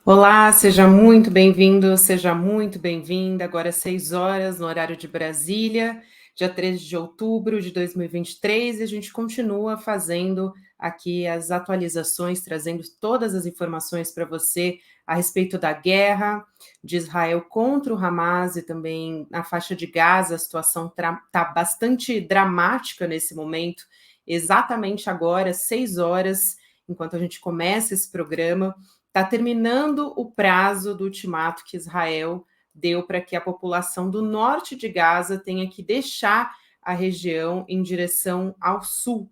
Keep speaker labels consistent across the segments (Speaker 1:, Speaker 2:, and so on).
Speaker 1: Olá, seja muito bem-vindo, seja muito bem-vinda. Agora 6 horas no horário de Brasília, dia 13 de outubro de 2023, e a gente continua fazendo aqui as atualizações, trazendo todas as informações para você a respeito da guerra de Israel contra o Hamas e também na faixa de Gaza. A situação está bastante dramática nesse momento, exatamente agora, 6 horas, enquanto a gente começa esse programa. Está terminando o prazo do ultimato que Israel deu para que a população do norte de Gaza tenha que deixar a região em direção ao sul.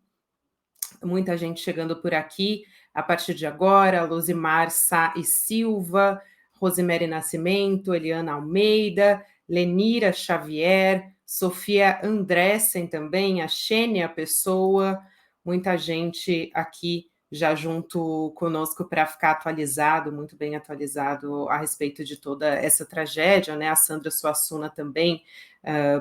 Speaker 1: Muita gente chegando por aqui a partir de agora: Luzimar Sá e Silva, Rosemary Nascimento, Eliana Almeida, Lenira Xavier, Sofia Andressen também, a Xênia Pessoa, muita gente aqui já junto conosco para ficar atualizado, muito bem atualizado a respeito de toda essa tragédia, né? A Sandra Suassuna também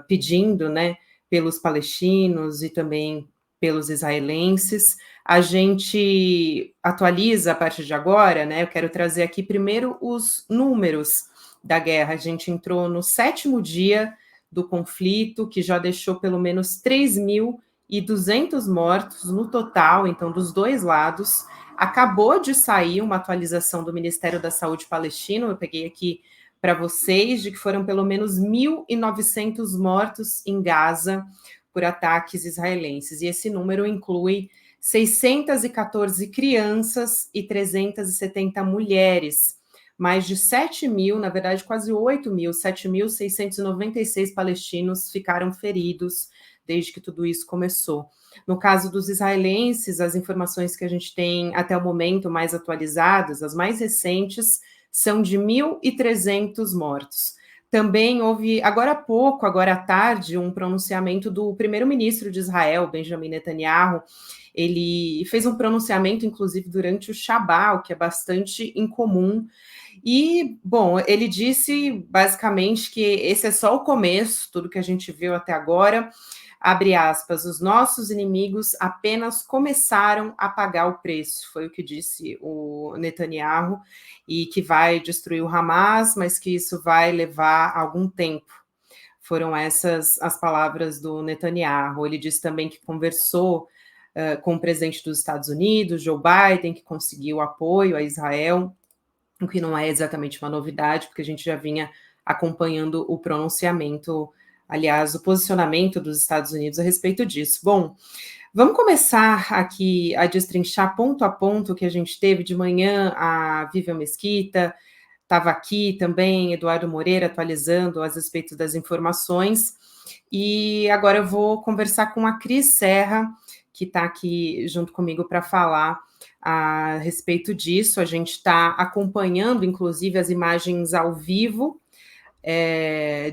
Speaker 1: pedindo, né, pelos palestinos e também pelos israelenses. A gente atualiza a partir de agora, né? Eu quero trazer aqui primeiro os números da guerra. A gente entrou no 7º dia do conflito, que já deixou pelo menos 3.200 mortos no total, então, dos dois lados. Acabou de sair uma atualização do Ministério da Saúde palestino, eu peguei aqui para vocês, de que foram pelo menos 1.900 mortos em Gaza por ataques israelenses. E esse número inclui 614 crianças e 370 mulheres. Mais de 7.000, na verdade quase 8.000, 7.696 palestinos ficaram feridos desde que tudo isso começou. No caso dos israelenses, as informações que a gente tem até o momento mais atualizadas, as mais recentes, são de 1.300 mortos. Também houve, agora há pouco, agora à tarde, um pronunciamento do primeiro-ministro de Israel, Benjamin Netanyahu. Ele fez um pronunciamento, inclusive, durante o Shabbat, o que é bastante incomum. E, bom, ele disse basicamente que esse é só o começo, tudo que a gente viu até agora. Abre aspas, os nossos inimigos apenas começaram a pagar o preço, foi o que disse o Netanyahu, e que vai destruir o Hamas, mas que isso vai levar algum tempo. Foram essas as palavras do Netanyahu. Ele disse também que conversou com o presidente dos Estados Unidos, Joe Biden, que conseguiu apoio a Israel, o que não é exatamente uma novidade, porque a gente já vinha acompanhando o pronunciamento, aliás, o posicionamento dos Estados Unidos a respeito disso. Bom, vamos começar aqui a destrinchar ponto a ponto o que a gente teve de manhã. A Vivian Mesquita estava aqui também, Eduardo Moreira atualizando a respeito das informações, e agora eu vou conversar com a Cris Serra, que está aqui junto comigo para falar a respeito disso. A gente está acompanhando, inclusive, as imagens ao vivo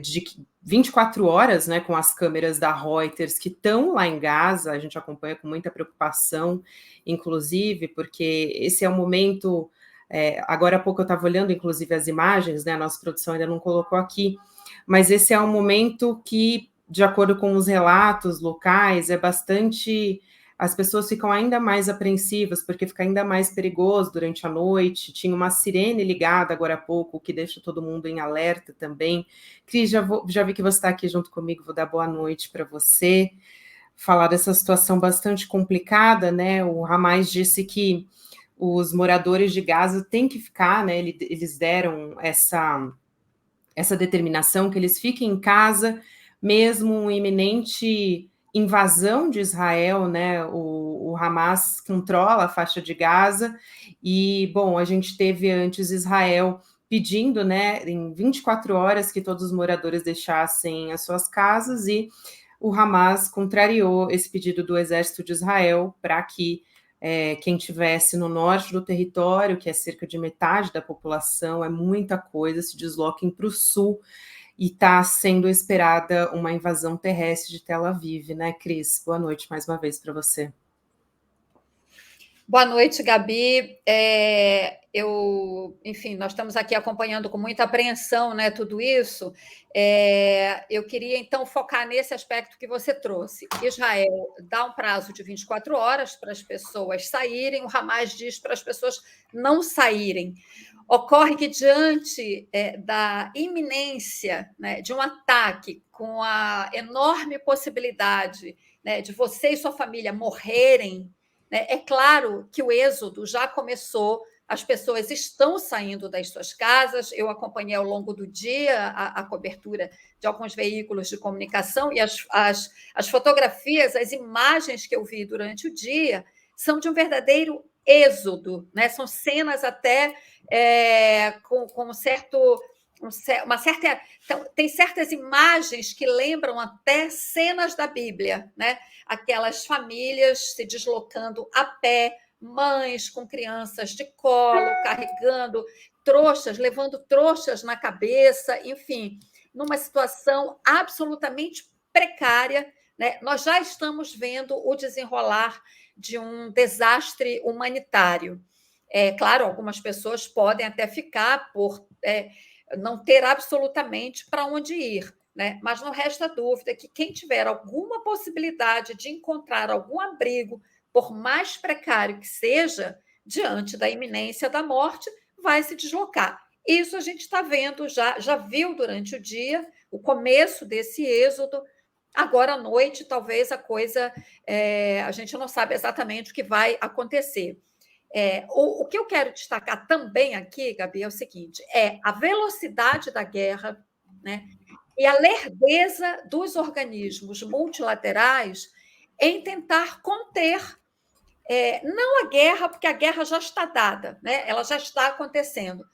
Speaker 1: de 24 horas, né, com as câmeras da Reuters que estão lá em Gaza. A gente acompanha com muita preocupação, inclusive, porque esse é o momento. Agora há pouco eu estava olhando, inclusive, as imagens, né, a nossa produção ainda não colocou aqui, mas esse é um momento que, de acordo com os relatos locais, é bastante. As pessoas ficam ainda mais apreensivas, porque fica ainda mais perigoso durante a noite. Tinha uma sirene ligada agora há pouco, o que deixa todo mundo em alerta também. Cris, já vi que você está aqui junto comigo, vou dar boa noite para você. Falar dessa situação bastante complicada, né? O Hamas disse que os moradores de Gaza têm que ficar, né? Eles deram essa determinação que eles fiquem em casa, mesmo uma iminente invasão de Israel, né? O Hamas controla a faixa de Gaza e, bom, a gente teve antes Israel pedindo, né, em 24 horas que todos os moradores deixassem as suas casas, e o Hamas contrariou esse pedido do exército de Israel para que quem estivesse no norte do território, que é cerca de metade da população, é muita coisa, se desloquem para o sul, e está sendo esperada uma invasão terrestre de Tel Aviv, né, Cris? Boa noite mais uma vez para você.
Speaker 2: Boa noite, Gabi. Enfim, nós estamos aqui acompanhando com muita apreensão, né, tudo isso. Eu queria, então, focar nesse aspecto que você trouxe. Israel dá um prazo de 24 horas para as pessoas saírem, o Hamas diz para as pessoas não saírem. Ocorre que, diante da iminência, né, de um ataque, com a enorme possibilidade, né, de você e sua família morrerem, né, é claro que o êxodo já começou, as pessoas estão saindo das suas casas. Eu acompanhei ao longo do dia a cobertura de alguns veículos de comunicação, e as fotografias, as imagens que eu vi durante o dia são de um verdadeiro êxodo, né? São cenas até com certo, uma certa. Então, tem certas imagens que lembram até cenas da Bíblia, né? Aquelas famílias se deslocando a pé, mães com crianças de colo, carregando trouxas, levando trouxas na cabeça, enfim, numa situação absolutamente precária, né? Nós já estamos vendo o desenrolar de um desastre humanitário. Claro, algumas pessoas podem até ficar por não ter absolutamente para onde ir, né? Mas não resta dúvida que quem tiver alguma possibilidade de encontrar algum abrigo, por mais precário que seja, diante da iminência da morte, vai se deslocar. Isso a gente está vendo, já viu durante o dia, o começo desse êxodo. Agora à noite, talvez a coisa, a gente não sabe exatamente o que vai acontecer. O que eu quero destacar também aqui, Gabi, é o seguinte: a velocidade da guerra, né, e a lerdeza dos organismos multilaterais em tentar conter, não a guerra, porque a guerra já está dada, né, ela já está acontecendo,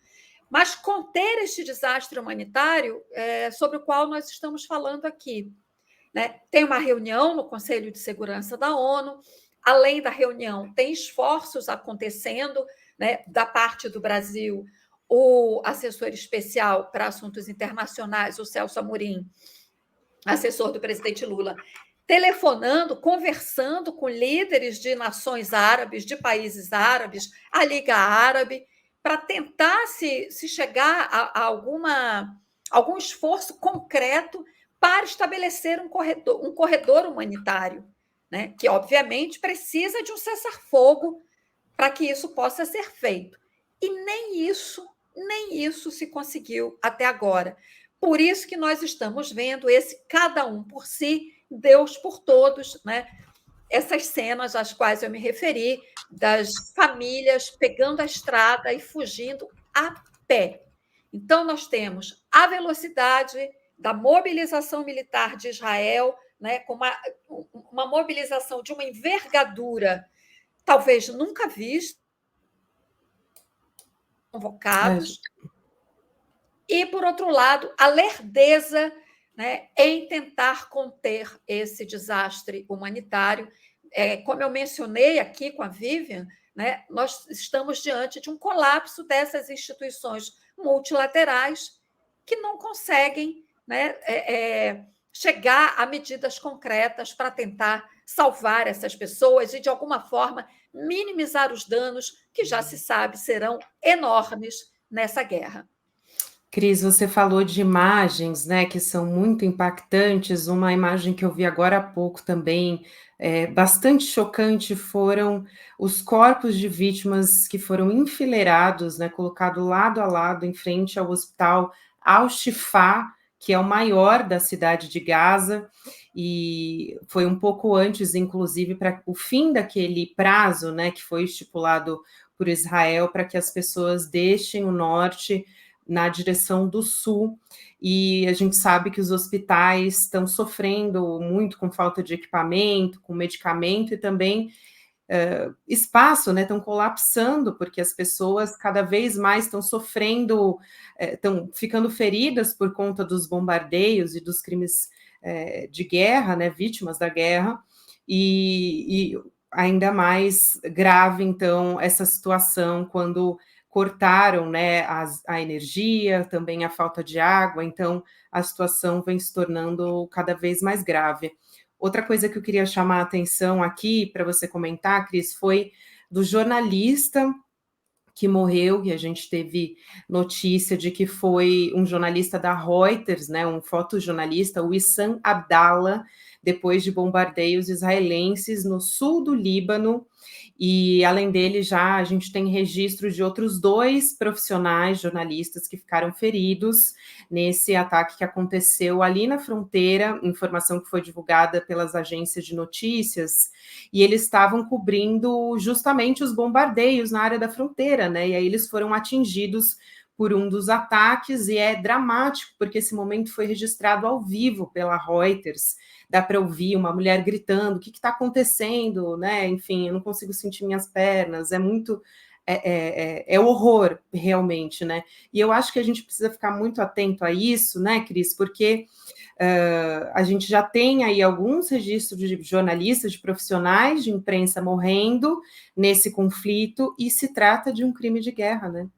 Speaker 2: mas conter este desastre humanitário sobre o qual nós estamos falando aqui. Né? Tem uma reunião no Conselho de Segurança da ONU. Além da reunião, tem esforços acontecendo, né, da parte do Brasil. O assessor especial para assuntos internacionais, o Celso Amorim, assessor do presidente Lula, telefonando, conversando com líderes de nações árabes, de países árabes, a Liga Árabe, para tentar se chegar a algum esforço concreto para estabelecer um corredor humanitário, né? Que, obviamente, precisa de um cessar-fogo para que isso possa ser feito. E nem isso se conseguiu até agora. Por isso que nós estamos vendo esse cada um por si, Deus por todos, né? Essas cenas às quais eu me referi, das famílias pegando a estrada e fugindo a pé. Então, nós temos a velocidade da mobilização militar de Israel, né, com uma mobilização de uma envergadura talvez nunca vista, convocados, e, por outro lado, a lerdeza, né, em tentar conter esse desastre humanitário. Como eu mencionei aqui com a Vivian, né, nós estamos diante de um colapso dessas instituições multilaterais que não conseguem, né, chegar a medidas concretas para tentar salvar essas pessoas e, de alguma forma, minimizar os danos que já se sabe serão enormes nessa guerra.
Speaker 1: Cris, você falou de imagens, né, que são muito impactantes. Uma imagem que eu vi agora há pouco também, bastante chocante, foram os corpos de vítimas que foram enfileirados, né, colocados lado a lado em frente ao hospital Al-Shifa, que é o maior da cidade de Gaza, e foi um pouco antes, inclusive, para o fim daquele prazo, né, que foi estipulado por Israel para que as pessoas deixem o norte na direção do sul, e a gente sabe que os hospitais estão sofrendo muito com falta de equipamento, com medicamento e também espaço, né? Estão colapsando, porque as pessoas cada vez mais estão sofrendo, estão ficando feridas por conta dos bombardeios e dos crimes de guerra, né? Vítimas da guerra, e ainda mais grave, então, essa situação quando cortaram, né, a energia, também a falta de água, então a situação vem se tornando cada vez mais grave. Outra coisa que eu queria chamar a atenção aqui para você comentar, Cris, foi do jornalista que morreu, e a gente teve notícia de que foi um jornalista da Reuters, né, um fotojornalista, o Wissam Abdallah, depois de bombardeios israelenses no sul do Líbano. E, além dele, já a gente tem registro de outros 2 profissionais jornalistas que ficaram feridos nesse ataque que aconteceu ali na fronteira, informação que foi divulgada pelas agências de notícias, e eles estavam cobrindo justamente os bombardeios na área da fronteira, né? E aí eles foram atingidos por um dos ataques, e é dramático, porque esse momento foi registrado ao vivo pela Reuters. Dá para ouvir uma mulher gritando: o que está acontecendo, né? Enfim, eu não consigo sentir minhas pernas, é muito... É horror, realmente, né? E eu acho que a gente precisa ficar muito atento a isso, né, Cris? Porque a gente já tem aí alguns registros de jornalistas, de profissionais de imprensa morrendo nesse conflito, e se trata de um crime de guerra, né?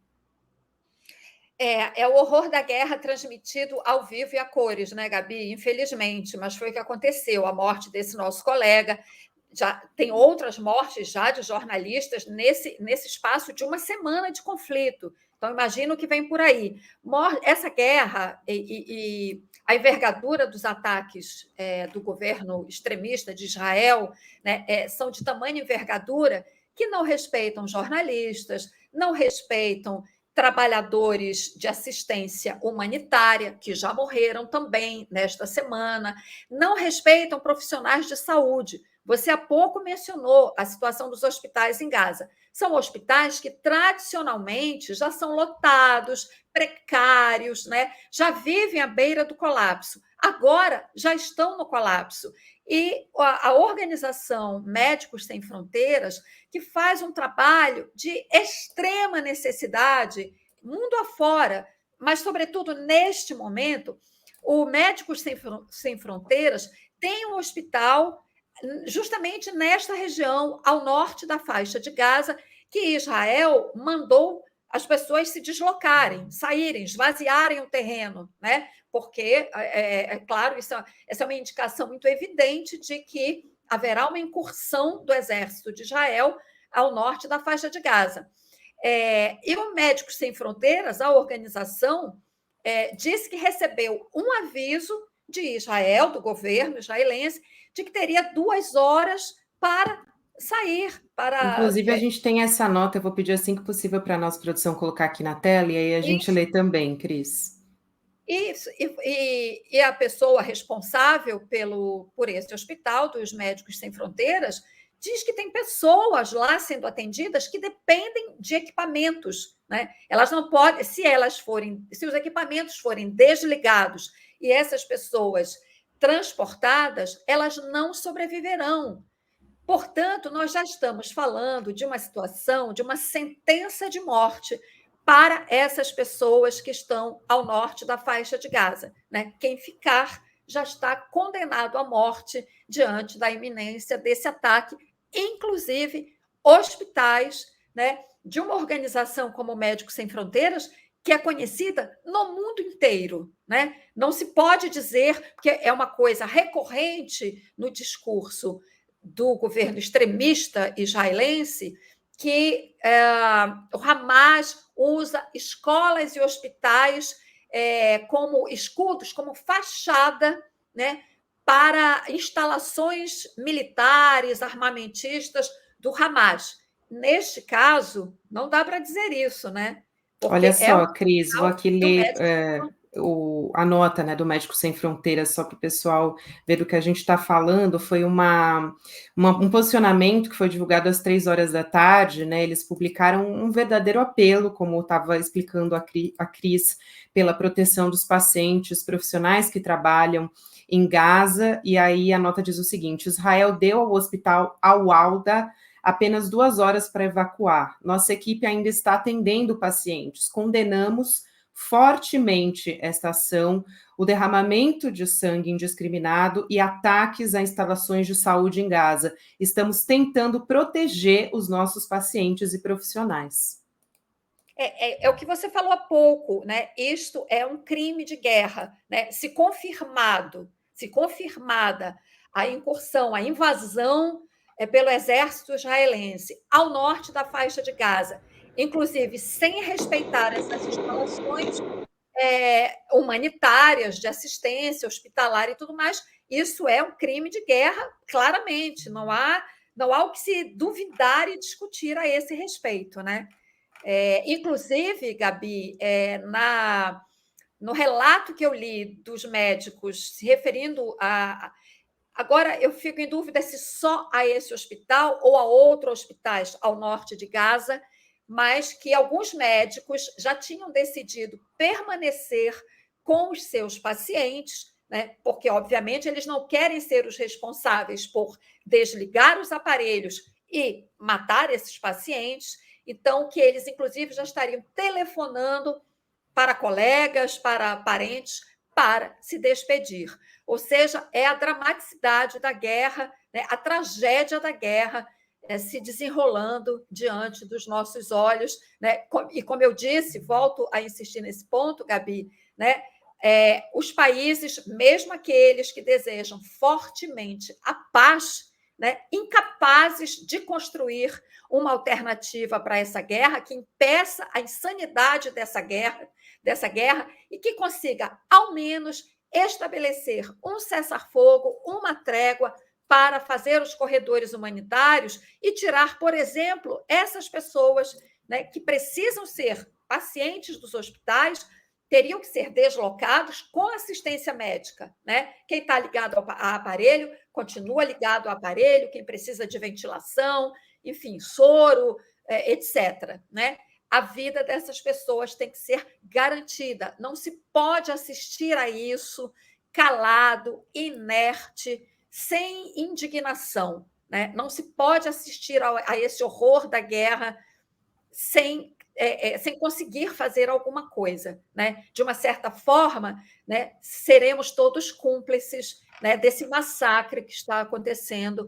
Speaker 2: É o horror da guerra transmitido ao vivo e a cores, né, Gabi? Infelizmente, mas foi o que aconteceu, a morte desse nosso colega. Já tem outras mortes já de jornalistas nesse espaço de uma semana de conflito. Então, imagina o que vem por aí. Essa guerra e a envergadura dos ataques do governo extremista de Israel, né, são de tamanha envergadura que não respeitam jornalistas, não respeitam trabalhadores de assistência humanitária, que já morreram também nesta semana, não respeitam profissionais de saúde. Você há pouco mencionou a situação dos hospitais em Gaza. São hospitais que tradicionalmente já são lotados, precários, né? Já vivem à beira do colapso. Agora já estão no colapso. E a organização Médicos Sem Fronteiras, que faz um trabalho de extrema necessidade, mundo afora, mas, sobretudo, neste momento, o Médicos Sem Fronteiras tem um hospital justamente nesta região, ao norte da faixa de Gaza, que Israel mandou as pessoas se deslocarem, saírem, esvaziarem o terreno, né? Porque, claro, essa é uma indicação muito evidente de que haverá uma incursão do exército de Israel ao norte da faixa de Gaza. E o Médicos Sem Fronteiras, a organização, disse que recebeu um aviso de Israel, do governo israelense, de que teria 2 horas para sair.
Speaker 1: Inclusive, a gente tem essa nota, eu vou pedir assim que possível para a nossa produção colocar aqui na tela, e aí a gente lê também, Cris.
Speaker 2: Isso, e a pessoa responsável por esse hospital, dos Médicos Sem Fronteiras, diz que tem pessoas lá sendo atendidas que dependem de equipamentos, né? Elas não podem, se os equipamentos forem desligados e essas pessoas transportadas, elas não sobreviverão. Portanto, nós já estamos falando de uma situação, de uma sentença de morte para essas pessoas que estão ao norte da faixa de Gaza, né? Quem ficar já está condenado à morte diante da iminência desse ataque, inclusive hospitais, né, de uma organização como Médicos Sem Fronteiras, que é conhecida no mundo inteiro, né? Não se pode dizer, porque é uma coisa recorrente no discurso do governo extremista israelense, que o Hamas usa escolas e hospitais como escudos, como fachada, né, para instalações militares, armamentistas do Hamas. Neste caso, não dá para dizer isso, né? Porque
Speaker 1: olha só, Cris, vou aqui ler a nota, né, do Médicos Sem Fronteiras, só para o pessoal ver do que a gente está falando. Foi um posicionamento que foi divulgado às 3 horas da tarde, né? Eles publicaram um verdadeiro apelo, como estava explicando a Cris, pela proteção dos pacientes, profissionais que trabalham em Gaza. E aí a nota diz o seguinte: Israel deu ao hospital Al-Alda apenas 2 horas para evacuar. Nossa equipe ainda está atendendo pacientes. Condenamos fortemente esta ação, o derramamento de sangue indiscriminado e ataques a instalações de saúde em Gaza. Estamos tentando proteger os nossos pacientes e profissionais.
Speaker 2: É o que você falou há pouco, né? Isto é um crime de guerra, né? Se confirmada a incursão, a invasão pelo exército israelense ao norte da faixa de Gaza, inclusive sem respeitar essas instalações humanitárias, de assistência hospitalar e tudo mais, isso é um crime de guerra, claramente, não há o que se duvidar e discutir a esse respeito, né? Inclusive, Gabi, no relato que eu li dos médicos se referindo a. Agora, eu fico em dúvida se só a esse hospital ou a outros hospitais ao norte de Gaza, mas que alguns médicos já tinham decidido permanecer com os seus pacientes, né? Porque, obviamente, eles não querem ser os responsáveis por desligar os aparelhos e matar esses pacientes. Então, que eles, inclusive, já estariam telefonando para colegas, para parentes, para se despedir. Ou seja, é a dramaticidade da guerra, né, a tragédia da guerra se desenrolando diante dos nossos olhos. Né? E, como eu disse, volto a insistir nesse ponto, Gabi, né? Os países, mesmo aqueles que desejam fortemente a paz, né, incapazes de construir uma alternativa para essa guerra que impeça a insanidade dessa guerra e que consiga, ao menos, estabelecer um cessar-fogo, uma trégua para fazer os corredores humanitários e tirar, por exemplo, essas pessoas, né, que precisam ser pacientes dos hospitais, teriam que ser deslocados com assistência médica, né? Quem está ligado ao aparelho continua ligado ao aparelho, quem precisa de ventilação, enfim, soro, etc. Né? A vida dessas pessoas tem que ser garantida. Não se pode assistir a isso calado, inerte, sem indignação. Né? Não se pode assistir a esse horror da guerra sem conseguir fazer alguma coisa. Né? De uma certa forma, né, seremos todos cúmplices, né, desse massacre que está acontecendo,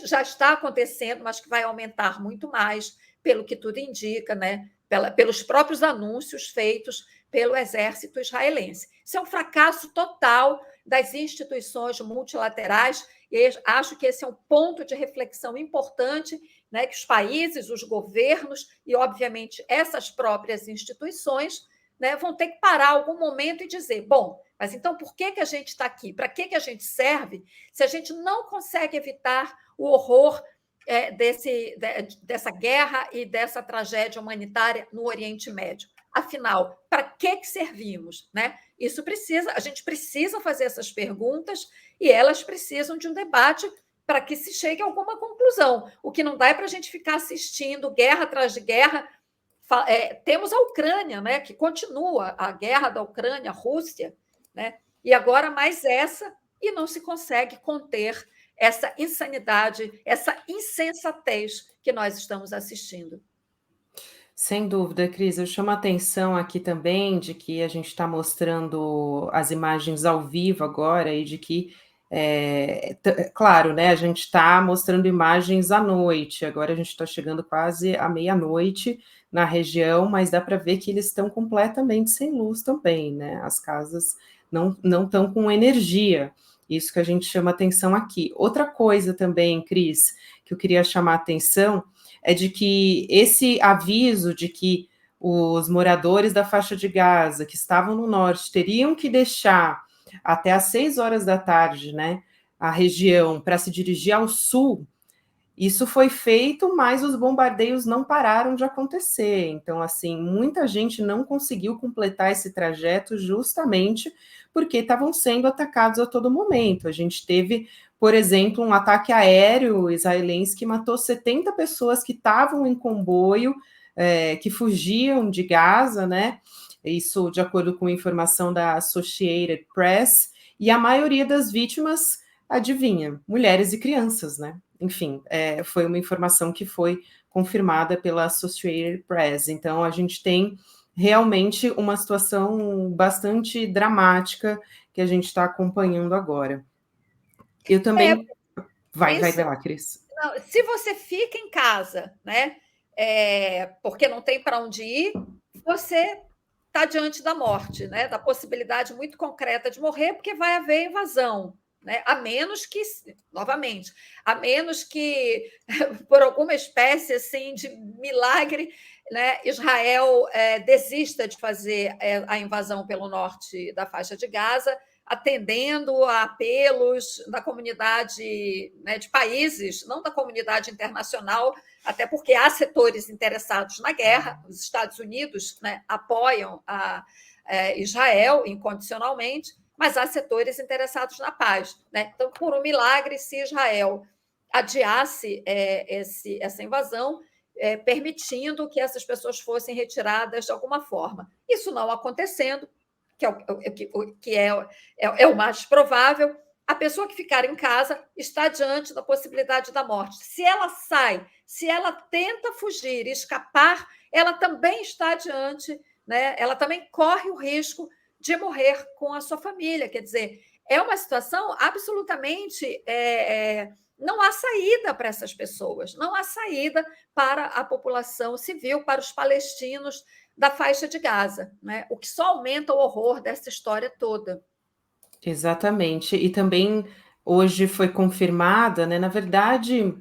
Speaker 2: já está acontecendo, mas que vai aumentar muito mais, pelo que tudo indica, né, pelos próprios anúncios feitos pelo exército israelense. Isso é um fracasso total das instituições multilaterais, e acho que esse é um ponto de reflexão importante, né, que os países, os governos e, obviamente, essas próprias instituições, né, vão ter que parar algum momento e dizer: bom, mas então por que a gente está aqui? Para que a gente serve se a gente não consegue evitar o horror dessa guerra e dessa tragédia humanitária no Oriente Médio? Afinal, para que servimos? Né? A gente precisa fazer essas perguntas e elas precisam de um debate para que se chegue a alguma conclusão. O que não dá é para a gente ficar assistindo guerra atrás de guerra. Temos a Ucrânia, né, que continua a guerra da Ucrânia, Rússia, né, e agora mais essa, e não se consegue conter essa insanidade, essa insensatez que nós estamos assistindo.
Speaker 1: Sem dúvida, Cris, eu chamo a atenção aqui também de que a gente está mostrando as imagens ao vivo agora e de que, claro, né, a gente está mostrando imagens à noite, agora a gente está chegando quase à meia-noite na região, mas dá para ver que eles estão completamente sem luz também, né, as casas não estão com energia, isso que a gente chama atenção aqui. Outra coisa também, Cris, que eu queria chamar a atenção é de que esse aviso de que os moradores da faixa de Gaza que estavam no norte teriam que deixar até às 6 horas da tarde, né, a região para se dirigir ao sul, isso foi feito, mas os bombardeios não pararam de acontecer. Então, assim, muita gente não conseguiu completar esse trajeto justamente porque estavam sendo atacados a todo momento. A gente teve, por exemplo, um ataque aéreo israelense que matou 70 pessoas que estavam em comboio, que fugiam de Gaza, né? Isso de acordo com informação da Associated Press, e a maioria das vítimas, adivinha, mulheres e crianças, né? Enfim, foi uma informação que foi confirmada pela Associated Press. Então, a gente tem realmente uma situação bastante dramática que a gente está acompanhando agora. Eu também. Vai lá, Cris.
Speaker 2: Se você fica em casa, né, porque não tem para onde ir, você está diante da morte, né, da possibilidade muito concreta de morrer, porque vai haver invasão. Né? A menos que, novamente, por alguma espécie assim, de milagre, né, Israel desista de fazer a invasão pelo norte da faixa de Gaza, atendendo a apelos da comunidade, né, de países, não da comunidade internacional, até porque há setores interessados na guerra. Os Estados Unidos, né, apoiam Israel incondicionalmente, mas há setores interessados na paz, né? Então, por um milagre, se Israel adiasse essa invasão, permitindo que essas pessoas fossem retiradas de alguma forma. Isso não acontecendo, que é o mais provável, a pessoa que ficar em casa está diante da possibilidade da morte. Se ela sai, se ela tenta fugir, escapar, ela também está diante, né? Ela também corre o risco de morrer com a sua família. Quer dizer, é uma situação absolutamente. Não há saída para essas pessoas, não há saída para a população civil, para os palestinos da faixa de Gaza, né? O que só aumenta o horror dessa história toda.
Speaker 1: Exatamente. E também hoje foi confirmada, né, na verdade,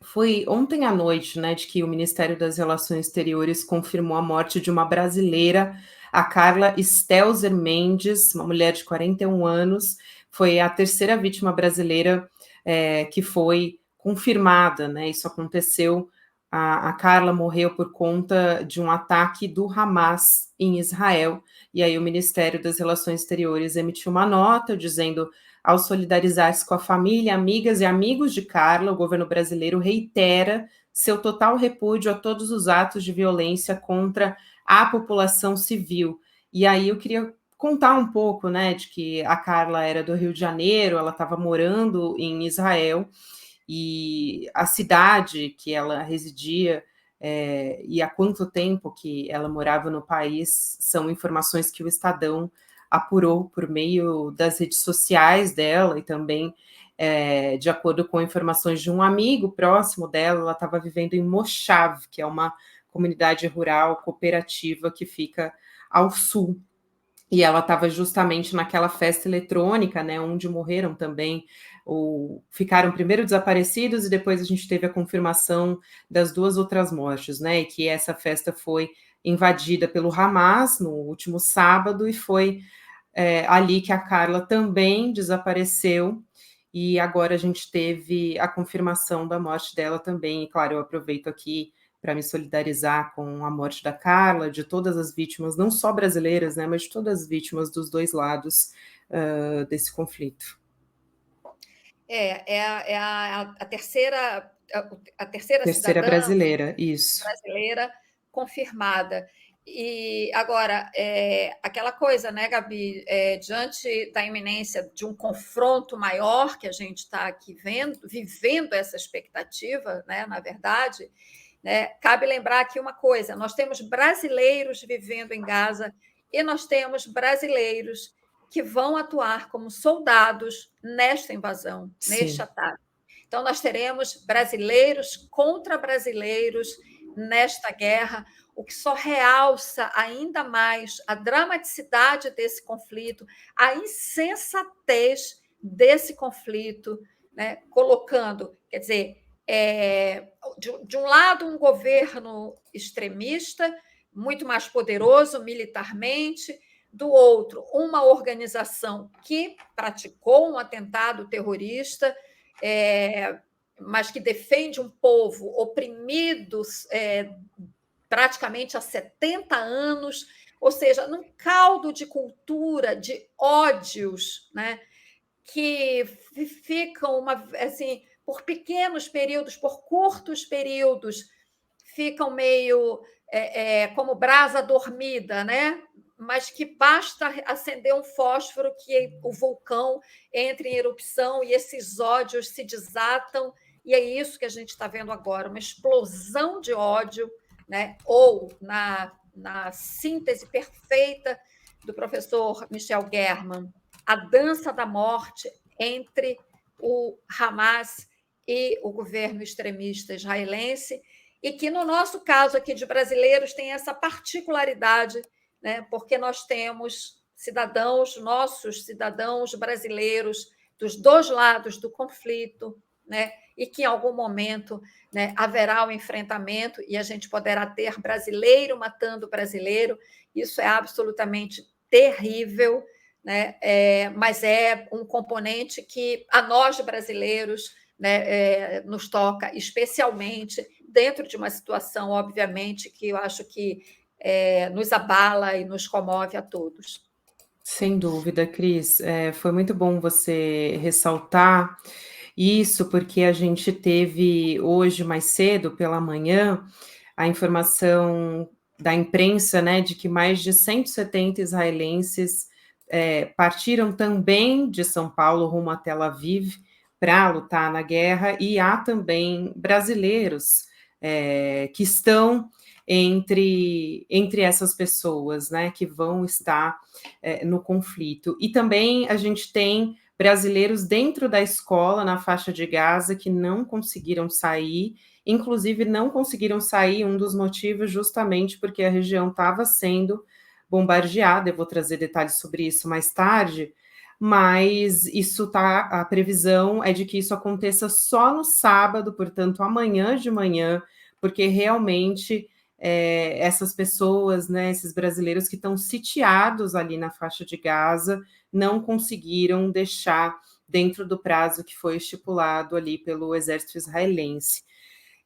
Speaker 1: foi ontem à noite, né, de que o Ministério das Relações Exteriores confirmou a morte de uma brasileira, a Carla Stelzer Mendes, uma mulher de 41 anos, foi a terceira vítima brasileira que foi confirmada, né? Isso aconteceu. A Carla morreu por conta de um ataque do Hamas em Israel. E aí o Ministério das Relações Exteriores emitiu uma nota dizendo: ao solidarizar-se com a família, amigas e amigos de Carla, o governo brasileiro reitera seu total repúdio a todos os atos de violência contra a população civil. E aí eu queria contar um pouco, né, de que a Carla era do Rio de Janeiro, ela estava morando em Israel, e a cidade que ela residia e há quanto tempo que ela morava no país são informações que o Estadão apurou por meio das redes sociais dela e também de acordo com informações de um amigo próximo dela. Ela estava vivendo em Moshav, que é uma comunidade rural cooperativa que fica ao sul. E ela estava justamente naquela festa eletrônica, né, onde morreram também, ou ficaram primeiro desaparecidos e depois a gente teve a confirmação das duas outras mortes, né, e que essa festa foi invadida pelo Hamas no último sábado e foi ali que a Carla também desapareceu. E agora a gente teve a confirmação da morte dela também. E claro, eu aproveito aqui para me solidarizar com a morte da Carla, de todas as vítimas, não só brasileiras, né, mas de todas as vítimas dos dois lados desse conflito.
Speaker 2: A terceira
Speaker 1: Terceira
Speaker 2: cidadã
Speaker 1: brasileira, isso.
Speaker 2: brasileira confirmada. E agora, aquela coisa, né, Gabi, diante da iminência de um confronto maior que a gente está aqui vivendo essa expectativa, né, na verdade, né, cabe lembrar aqui uma coisa: nós temos brasileiros vivendo em Gaza e nós temos brasileiros que vão atuar como soldados nesta invasão, neste ataque. Então, nós teremos brasileiros contra brasileiros nesta guerra, o que só realça ainda mais a dramaticidade desse conflito, a insensatez desse conflito, né? Colocando, quer dizer, de um lado, um governo extremista, muito mais poderoso militarmente, do outro, uma organização que praticou um atentado terrorista, mas que defende um povo oprimido praticamente há 70 anos, ou seja, num caldo de cultura, de ódios, né, que ficam assim, por pequenos períodos, por curtos períodos, ficam meio como brasa dormida, né? Mas que basta acender um fósforo que o vulcão entra em erupção e esses ódios se desatam, e é isso que a gente está vendo agora, uma explosão de ódio, né? Ou, na síntese perfeita do professor Michel German, a dança da morte entre o Hamas e o governo extremista israelense, e que, no nosso caso aqui de brasileiros, tem essa particularidade, né? Porque nós temos nossos cidadãos brasileiros, dos dois lados do conflito, né? E que em algum momento, né, haverá um enfrentamento e a gente poderá ter brasileiro matando brasileiro. Isso é absolutamente terrível, né? Mas é um componente que a nós brasileiros, né, nos toca especialmente dentro de uma situação, obviamente, que eu acho que nos abala e nos comove a todos.
Speaker 1: Sem dúvida, Cris. Foi muito bom você ressaltar isso, porque a gente teve hoje mais cedo, pela manhã, a informação da imprensa, né, de que mais de 170 israelenses partiram também de São Paulo rumo a Tel Aviv para lutar na guerra, e há também brasileiros que estão entre essas pessoas, né, que vão estar no conflito. E também a gente tem brasileiros dentro da escola, na faixa de Gaza, que não conseguiram sair, inclusive não conseguiram sair, um dos motivos justamente porque a região estava sendo bombardeada. Eu vou trazer detalhes sobre isso mais tarde, mas a previsão é de que isso aconteça só no sábado, portanto, amanhã de manhã, porque realmente essas pessoas, né, esses brasileiros que estão sitiados ali na faixa de Gaza, não conseguiram deixar dentro do prazo que foi estipulado ali pelo exército israelense.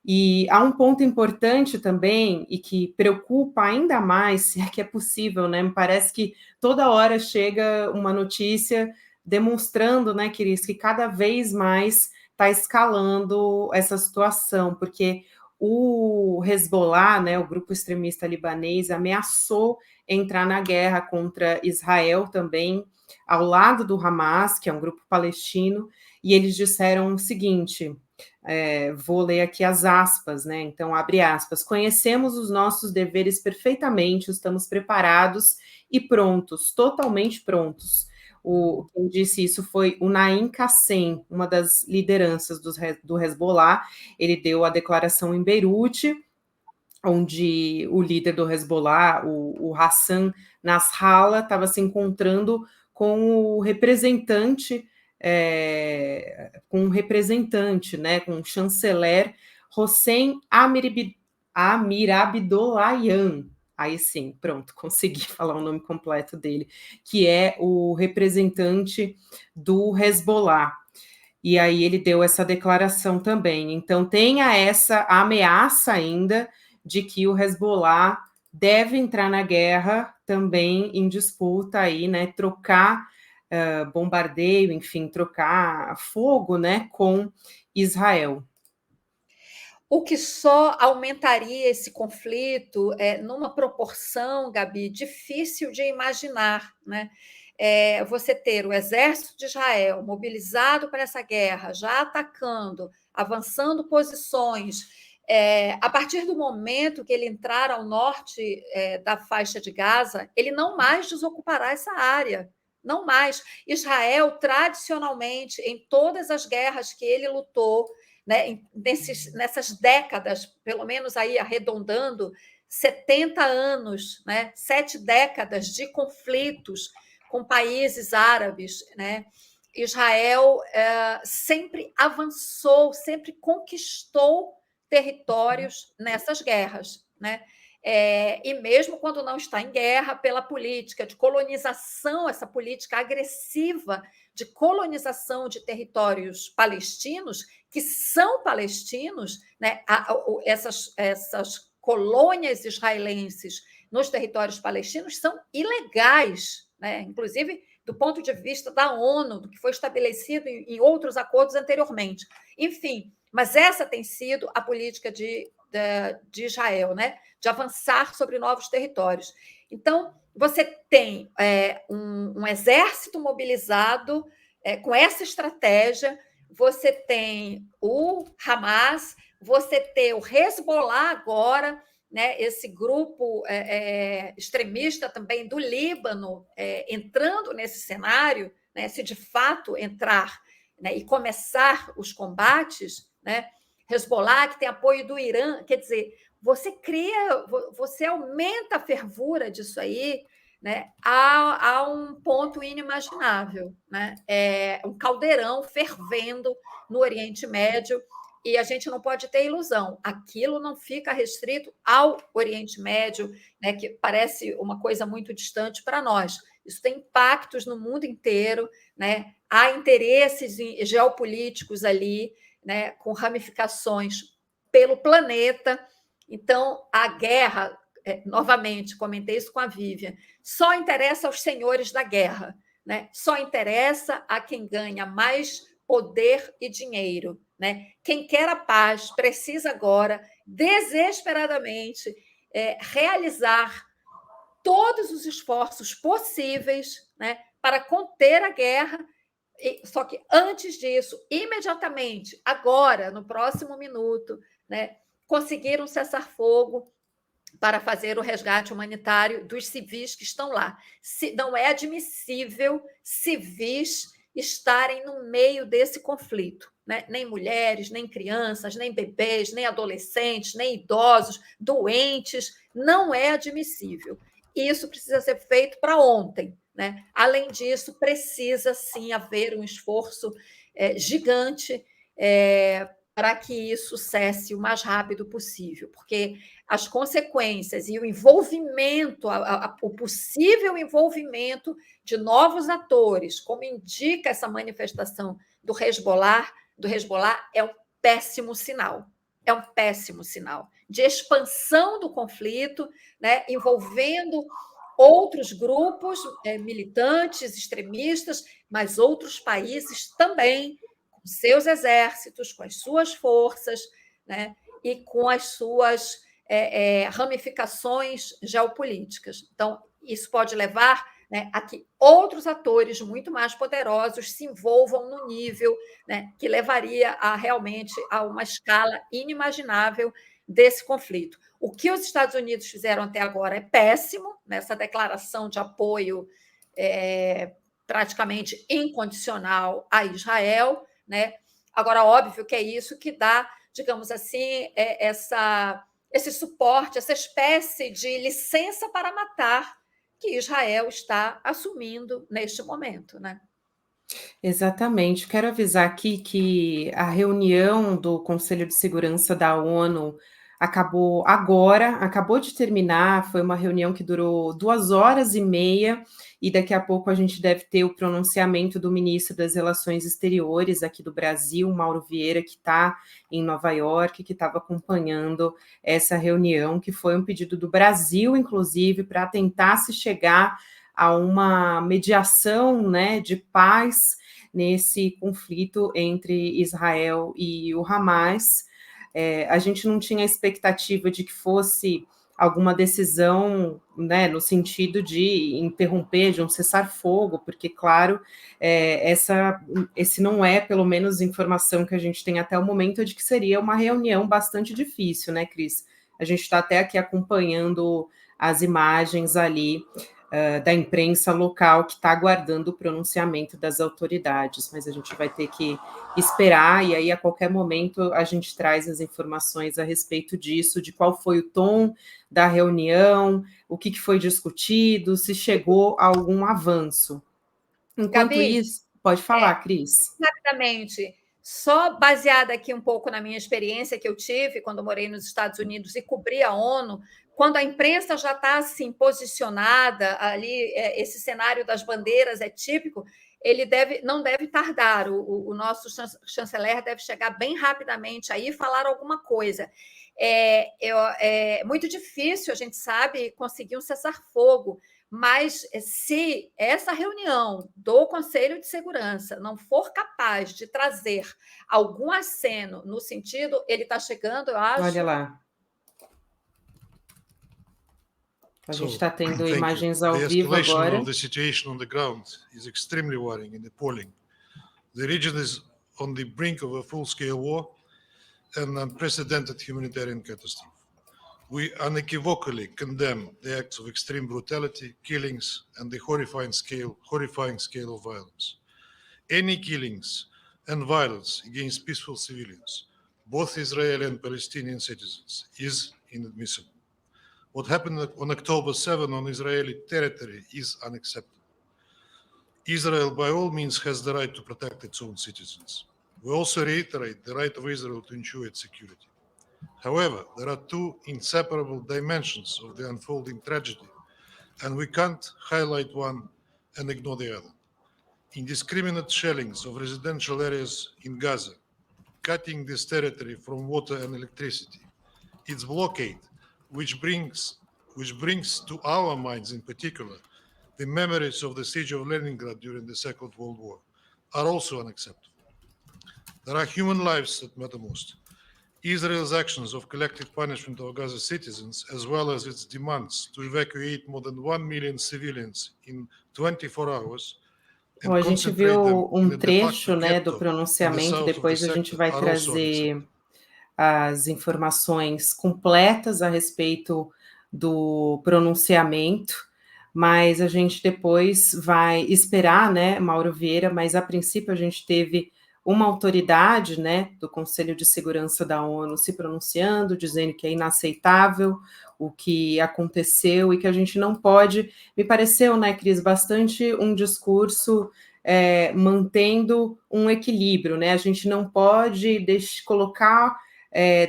Speaker 1: E há um ponto importante também, e que preocupa ainda mais, se é que é possível, né? Me parece que toda hora chega uma notícia demonstrando, né, Cris, que cada vez mais está escalando essa situação, porque o Hezbollah, né, o grupo extremista libanês, ameaçou entrar na guerra contra Israel também, ao lado do Hamas, que é um grupo palestino, e eles disseram o seguinte: vou ler aqui as aspas, né? Então, abre aspas. Conhecemos os nossos deveres perfeitamente, estamos preparados e prontos, totalmente prontos. Quem disse isso foi o Naim Kassem, uma das lideranças do Hezbollah. Ele deu a declaração em Beirute, onde o líder do Hezbollah, o Hassan Nasrallah, estava se encontrando com o representante, né, com o chanceler Hossein Amirabdollahian. Aí sim, pronto, consegui falar o nome completo dele, que é o representante do Hezbollah. E aí ele deu essa declaração também. Então tem essa ameaça ainda de que o Hezbollah deve entrar na guerra também em disputa aí, né? Trocar bombardeio, enfim, trocar fogo, né, com Israel.
Speaker 2: O que só aumentaria esse conflito numa proporção, Gabi, difícil de imaginar, né? Você ter o exército de Israel mobilizado para essa guerra, já atacando, avançando posições. A partir do momento que ele entrar ao norte da faixa de Gaza, ele não mais desocupará essa área. Não mais. Israel, tradicionalmente, em todas as guerras que ele lutou, né, nessas décadas, pelo menos aí arredondando, 70 anos, né, 7 décadas de conflitos com países árabes, né? Israel sempre avançou, sempre conquistou territórios nessas guerras, né? E mesmo quando não está em guerra, pela política de colonização, essa política agressiva de colonização de territórios palestinos, que são palestinos, né? Essas colônias israelenses nos territórios palestinos são ilegais, né? Inclusive do ponto de vista da ONU, do que foi estabelecido em outros acordos anteriormente. Enfim, mas essa tem sido a política de Israel, né? De avançar sobre novos territórios. Então, você tem um exército mobilizado com essa estratégia, você tem o Hamas, você tem o Hezbollah agora, né, esse grupo extremista também do Líbano entrando nesse cenário, né, se de fato entrar, né, e começar os combates, né, Hezbollah, que tem apoio do Irã, quer dizer, você aumenta a fervura disso aí, né, a um ponto inimaginável, né? Um caldeirão fervendo no Oriente Médio, E a gente não pode ter ilusão, aquilo não fica restrito ao Oriente Médio, né, que parece uma coisa muito distante para nós. Isso tem impactos no mundo inteiro, né? Há interesses geopolíticos ali, né, com ramificações pelo planeta. Então, a guerra, novamente, comentei isso com a Vivian, só interessa aos senhores da guerra, né? Só interessa a quem ganha mais poder e dinheiro, né? Quem quer a paz precisa agora, desesperadamente, realizar todos os esforços possíveis, né, para conter a guerra. Só que antes disso, imediatamente, agora, no próximo minuto, né, conseguir um cessar-fogo para fazer o resgate humanitário dos civis que estão lá. Não é admissível civis estarem no meio desse conflito, né? Nem mulheres, nem crianças, nem bebês, nem adolescentes, nem idosos, doentes, não é admissível. Isso precisa ser feito para ontem, né? Além disso, precisa sim haver um esforço gigante para que isso cesse o mais rápido possível, porque as consequências e o envolvimento, o possível envolvimento de novos atores, como indica essa manifestação do Hezbollah, é um péssimo sinal. É um péssimo sinal de expansão do conflito, né, envolvendo outros grupos militantes, extremistas, mas outros países também, com seus exércitos, com as suas forças, né, e com as suas ramificações geopolíticas. Então, isso pode levar, né, a que outros atores muito mais poderosos se envolvam no nível, né, que levaria realmente a uma escala inimaginável desse conflito. O que os Estados Unidos fizeram até agora é péssimo, nessa declaração de apoio praticamente incondicional a Israel, né? Agora, óbvio que é isso que dá, digamos assim, esse suporte, essa espécie de licença para matar que Israel está assumindo neste momento, né?
Speaker 1: Exatamente. Quero avisar aqui que a reunião do Conselho de Segurança da ONU acabou de terminar, foi uma reunião que durou 2 horas e meia, e daqui a pouco a gente deve ter o pronunciamento do ministro das Relações Exteriores aqui do Brasil, Mauro Vieira, que está em Nova York, que estava acompanhando essa reunião, que foi um pedido do Brasil, inclusive, para tentar se chegar a uma mediação, né, de paz nesse conflito entre Israel e o Hamas. A gente não tinha expectativa de que fosse alguma decisão, né, no sentido de interromper, de um cessar-fogo, porque, claro, esse não é, pelo menos, informação que a gente tem até o momento, de que seria uma reunião bastante difícil, né, Cris? A gente está até aqui acompanhando as imagens ali da imprensa local, que está aguardando o pronunciamento das autoridades, mas a gente vai ter que esperar, e aí a qualquer momento a gente traz as informações a respeito disso, de qual foi o tom da reunião, o que foi discutido, se chegou a algum avanço. Enquanto
Speaker 2: Gabi,
Speaker 1: isso, pode falar, Cris.
Speaker 2: rapidamente, só baseada aqui um pouco na minha experiência que eu tive quando morei nos Estados Unidos e cobri a ONU, quando a imprensa já está assim posicionada ali, esse cenário das bandeiras é típico, ele não deve tardar, o nosso chanceler deve chegar bem rapidamente aí e falar alguma coisa. É muito difícil, a gente sabe, conseguir um cessar-fogo, mas se essa reunião do Conselho de Segurança não for capaz de trazer algum aceno no sentido, ele está chegando, eu acho.
Speaker 1: Olha lá. A gente está tendo imagens ao vivo agora.
Speaker 3: The escalation of the situation on the ground is extremely worrying and appalling. The region is on the brink of a full-scale war and unprecedented humanitarian catastrophe. We unequivocally condemn the acts of extreme brutality, killings, and the horrifying scale of violence. Any killings and violence against peaceful civilians, both Israeli and Palestinian citizens, is inadmissible. What happened on October 7 on Israeli territory is unacceptable. Israel, by all means, has the right to protect its own citizens. We also reiterate the right of Israel to ensure its security. However, there are two inseparable dimensions of the unfolding tragedy, and we can't highlight one and ignore the other. Indiscriminate shellings of residential areas in Gaza, cutting this territory from water and electricity. Its blockade, which brings to our minds in particular the memories of the siege of Leningrad during the Second World War, are also unacceptable. There are human lives that matter most. Israel's actions of collective punishment of Gaza citizens, as well as its demands to evacuate more than 1 million civilians in 24 hours,
Speaker 1: Bom, a gente viu um trecho, né, do pronunciamento, depois a gente vai trazer as informações completas a respeito do pronunciamento, mas a gente depois vai esperar, né, Mauro Vieira, mas a princípio a gente teve uma autoridade, né, do Conselho de Segurança da ONU se pronunciando, dizendo que é inaceitável o que aconteceu e que a gente não pode, me pareceu, né, Cris, bastante um discurso mantendo um equilíbrio, né, a gente não pode colocar,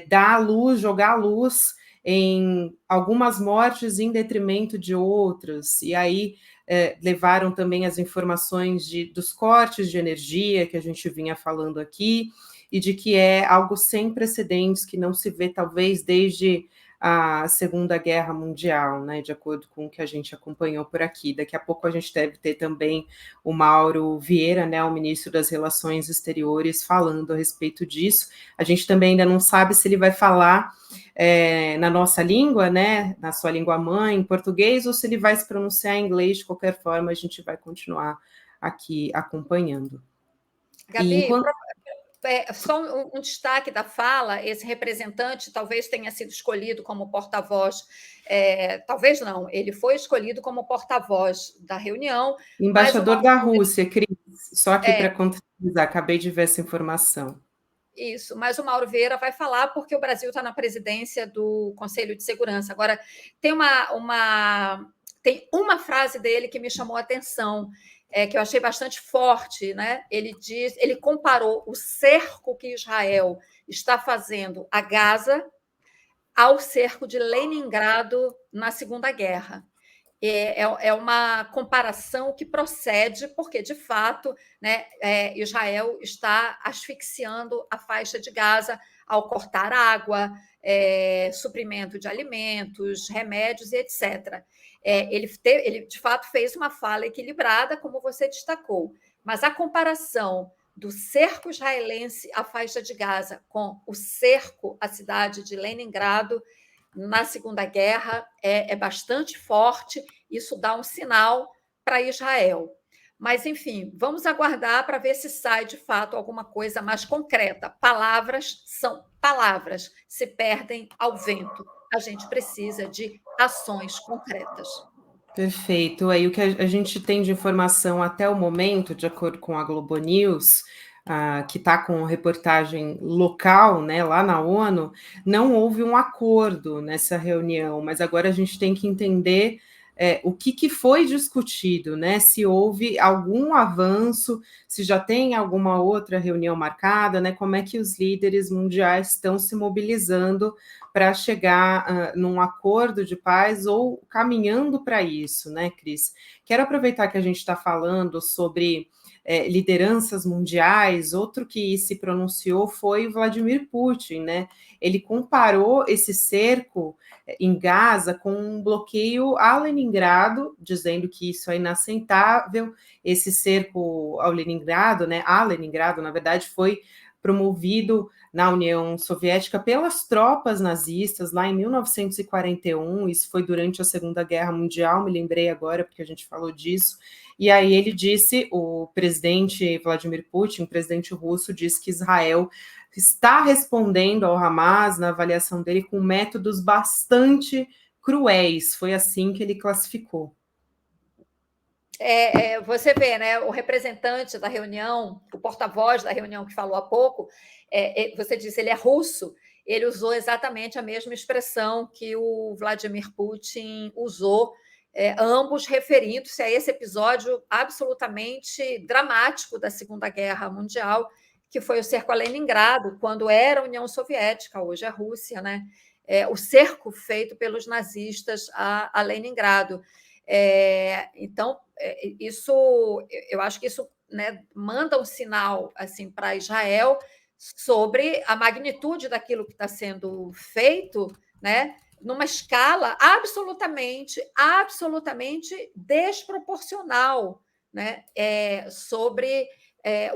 Speaker 1: dar a luz, jogar a luz em algumas mortes em detrimento de outras, e aí levaram também as informações dos cortes de energia que a gente vinha falando aqui, e de que é algo sem precedentes, que não se vê talvez desde a Segunda Guerra Mundial, né, de acordo com o que a gente acompanhou por aqui. Daqui a pouco a gente deve ter também o Mauro Vieira, né, o ministro das Relações Exteriores, falando a respeito disso. A gente também ainda não sabe se ele vai falar na nossa língua, né, na sua língua mãe, em português, ou se ele vai se pronunciar em inglês. De qualquer forma, a gente vai continuar aqui acompanhando.
Speaker 2: Gabi, só um destaque da fala, esse representante talvez tenha sido escolhido como porta-voz, talvez não, ele foi escolhido como porta-voz da reunião.
Speaker 1: Embaixador da Rússia, Cris, só aqui para contextualizar, acabei de ver essa informação.
Speaker 2: Isso, mas o Mauro Vieira vai falar porque o Brasil está na presidência do Conselho de Segurança. Agora, tem uma frase dele que me chamou a atenção, que eu achei bastante forte, né? Ele comparou o cerco que Israel está fazendo a Gaza ao cerco de Leningrado na Segunda Guerra. É uma comparação que procede, porque, de fato, né, Israel está asfixiando a faixa de Gaza ao cortar água, suprimento de alimentos, remédios e etc. Ele, de fato, fez uma fala equilibrada, como você destacou, mas a comparação do cerco israelense à faixa de Gaza com o cerco à cidade de Leningrado na Segunda Guerra é bastante forte, isso dá um sinal para Israel. Mas, enfim, vamos aguardar para ver se sai, de fato, alguma coisa mais concreta. Palavras são palavras, se perdem ao vento. A gente precisa de ações concretas.
Speaker 1: Perfeito. Aí o que a gente tem de informação até o momento, de acordo com a Globo News, que está com reportagem local, né, lá na ONU, não houve um acordo nessa reunião, mas agora a gente tem que entender o que foi discutido, né? Se houve algum avanço, se já tem alguma outra reunião marcada, né? Como é que os líderes mundiais estão se mobilizando para chegar num acordo de paz ou caminhando para isso, né, Cris? Quero aproveitar que a gente está falando sobre lideranças mundiais. Outro que se pronunciou foi Vladimir Putin, né? Ele comparou esse cerco em Gaza com um bloqueio a Leningrado, dizendo que isso é inaceitável. Esse cerco ao Leningrado, né? A Leningrado, na verdade, foi promovido na União Soviética pelas tropas nazistas lá em 1941. Isso foi durante a Segunda Guerra Mundial, me lembrei agora porque a gente falou disso. E aí ele disse, o presidente Vladimir Putin, o presidente russo, disse que Israel está respondendo ao Hamas, na avaliação dele, com métodos bastante cruéis. Foi assim que ele classificou.
Speaker 2: Você vê, né, o representante da reunião, o porta-voz da reunião que falou há pouco, você disse, ele é russo, ele usou exatamente a mesma expressão que o Vladimir Putin usou, ambos referindo-se a esse episódio absolutamente dramático da Segunda Guerra Mundial, que foi o cerco a Leningrado, quando era a União Soviética, hoje é a Rússia, né? O cerco feito pelos nazistas a Leningrado. Então, eu acho que isso, né, manda um sinal assim para Israel sobre a magnitude daquilo que está sendo feito, né, numa escala absolutamente desproporcional, né, sobre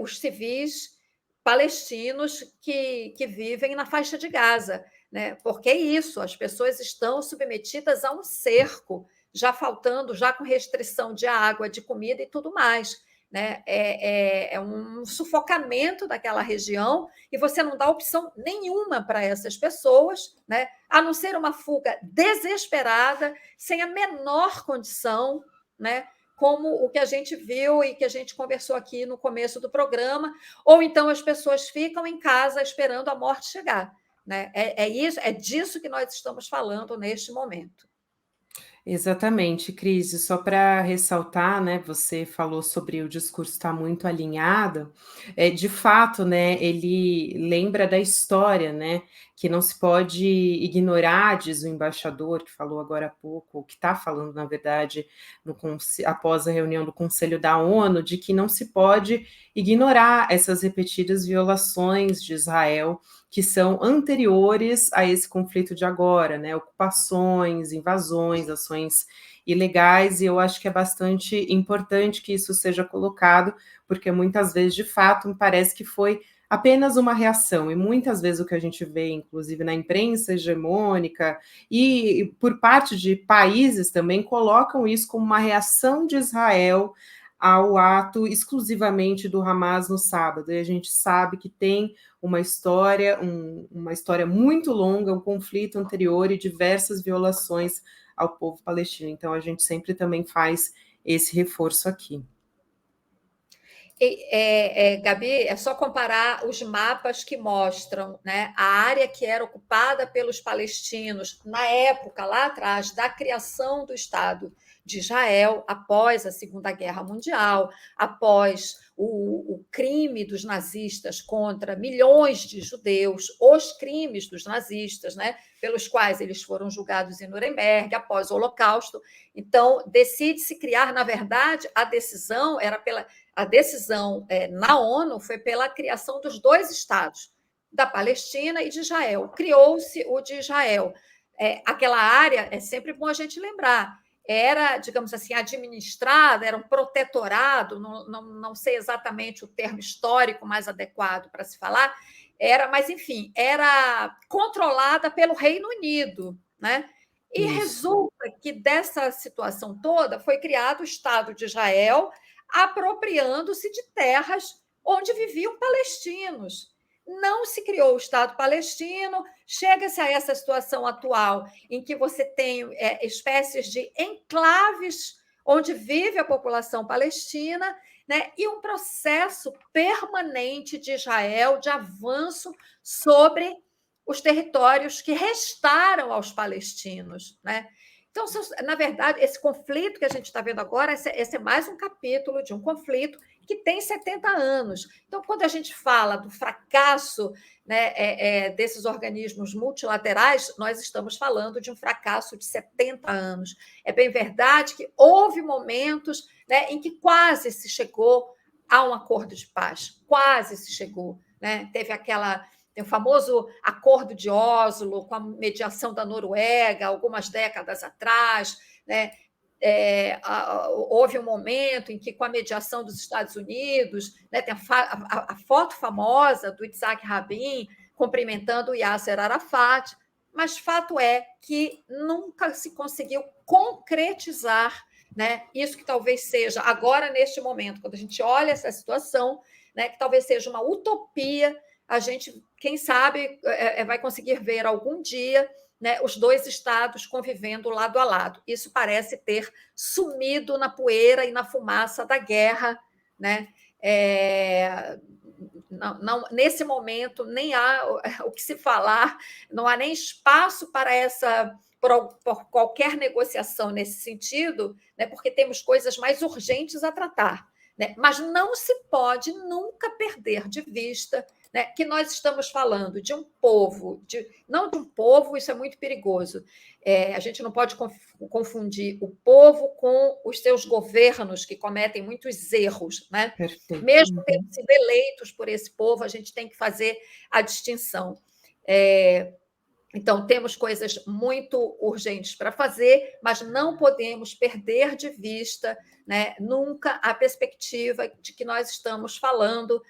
Speaker 2: os civis palestinos que vivem na faixa de Gaza, né? Porque é isso, as pessoas estão submetidas a um cerco, já faltando, já com restrição de água, de comida e tudo mais. Né? É um sufocamento daquela região e você não dá opção nenhuma para essas pessoas, né? A não ser uma fuga desesperada, sem a menor condição, né? Como o que a gente viu e que a gente conversou aqui no começo do programa, ou então as pessoas ficam em casa esperando a morte chegar. Né? É disso que nós estamos falando neste momento.
Speaker 1: Exatamente, Cris. Só para ressaltar, né, você falou sobre o discurso estar muito alinhado. De fato, né, ele lembra da história, né, que não se pode ignorar, diz o embaixador que falou agora há pouco, que está falando, na verdade, após a reunião do Conselho da ONU, de que não se pode ignorar essas repetidas violações de Israel que são anteriores a esse conflito de agora, né? Ocupações, invasões, ações ilegais, e eu acho que é bastante importante que isso seja colocado, porque muitas vezes, de fato, me parece que foi apenas uma reação, e muitas vezes o que a gente vê, inclusive na imprensa hegemônica, e por parte de países também, colocam isso como uma reação de Israel ao ato exclusivamente do Hamas no sábado, e a gente sabe que tem uma história muito longa, um conflito anterior e diversas violações ao povo palestino. Então, a gente sempre também faz esse reforço aqui.
Speaker 2: Gabi, é só comparar os mapas que mostram, né, a área que era ocupada pelos palestinos na época, lá atrás, da criação do Estado de Israel, após a Segunda Guerra Mundial, após o crime dos nazistas contra milhões de judeus, os crimes dos nazistas, né, pelos quais eles foram julgados em Nuremberg, após o Holocausto. Então, decide-se criar, na verdade, a decisão na ONU foi pela criação dos dois estados, da Palestina e de Israel. Criou-se o de Israel. Aquela área, é sempre bom a gente lembrar, era, digamos assim, administrada, era um protetorado, não sei exatamente o termo histórico mais adequado para se falar, mas, enfim, era controlada pelo Reino Unido, né? E isso. Resulta que dessa situação toda foi criado o Estado de Israel, apropriando-se de terras onde viviam palestinos. Não se criou o Estado palestino, chega-se a essa situação atual, em que você tem espécies de enclaves onde vive a população palestina, né, e um processo permanente de Israel de avanço sobre os territórios que restaram aos palestinos. Né? Então, na verdade, esse conflito que a gente está vendo agora, esse é mais um capítulo de um conflito que tem 70 anos. Então, quando a gente fala do fracasso, né, desses organismos multilaterais, nós estamos falando de um fracasso de 70 anos. É bem verdade que houve momentos, né, em que quase se chegou a um acordo de paz, quase se chegou. Né? Tem o famoso Acordo de Oslo, com a mediação da Noruega, algumas décadas atrás. Né? Houve um momento em que, com a mediação dos Estados Unidos, né, tem a foto famosa do Yitzhak Rabin cumprimentando o Yasser Arafat, mas fato é que nunca se conseguiu concretizar, né, isso que talvez seja, agora, neste momento, quando a gente olha essa situação, né, que talvez seja uma utopia, a gente, quem sabe, vai conseguir ver algum dia, né, os dois estados convivendo lado a lado. Isso parece ter sumido na poeira e na fumaça da guerra. Né? Nesse momento, nem há o que se falar, não há nem espaço para por qualquer negociação nesse sentido, né, porque temos coisas mais urgentes a tratar. né? Mas não se pode nunca perder de vista, né, que nós estamos falando de um povo, não de um povo, isso é muito perigoso. A gente não pode confundir o povo com os seus governos, que cometem muitos erros, né?
Speaker 1: Perfeito.
Speaker 2: Mesmo tendo sido eleitos por esse povo, a gente tem que fazer a distinção. Então, temos coisas muito urgentes para fazer, mas não podemos perder de vista, né, nunca a perspectiva de que nós estamos falando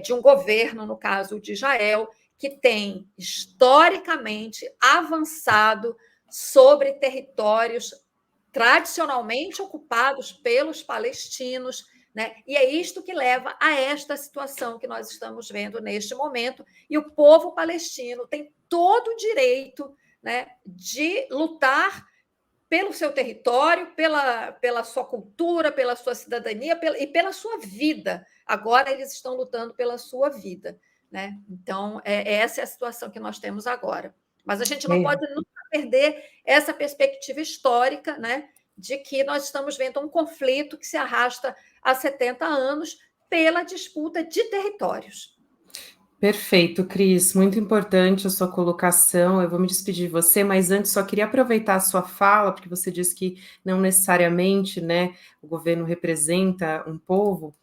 Speaker 2: de um governo, no caso de Israel, que tem historicamente avançado sobre territórios tradicionalmente ocupados pelos palestinos, né? E é isto que leva a esta situação que nós estamos vendo neste momento. E o povo palestino tem todo o direito, né, de lutar pelo seu território, pela sua cultura, pela sua cidadania e pela sua vida. Agora eles estão lutando pela sua vida, né? Então, essa é a situação que nós temos agora. Mas a gente não pode nunca perder essa perspectiva histórica, né, de que nós estamos vendo um conflito que se arrasta há 70 anos pela disputa de territórios.
Speaker 1: Perfeito, Cris. Muito importante a sua colocação. Eu vou me despedir de você, mas antes só queria aproveitar a sua fala, porque você disse que não necessariamente, né, o governo representa um povo.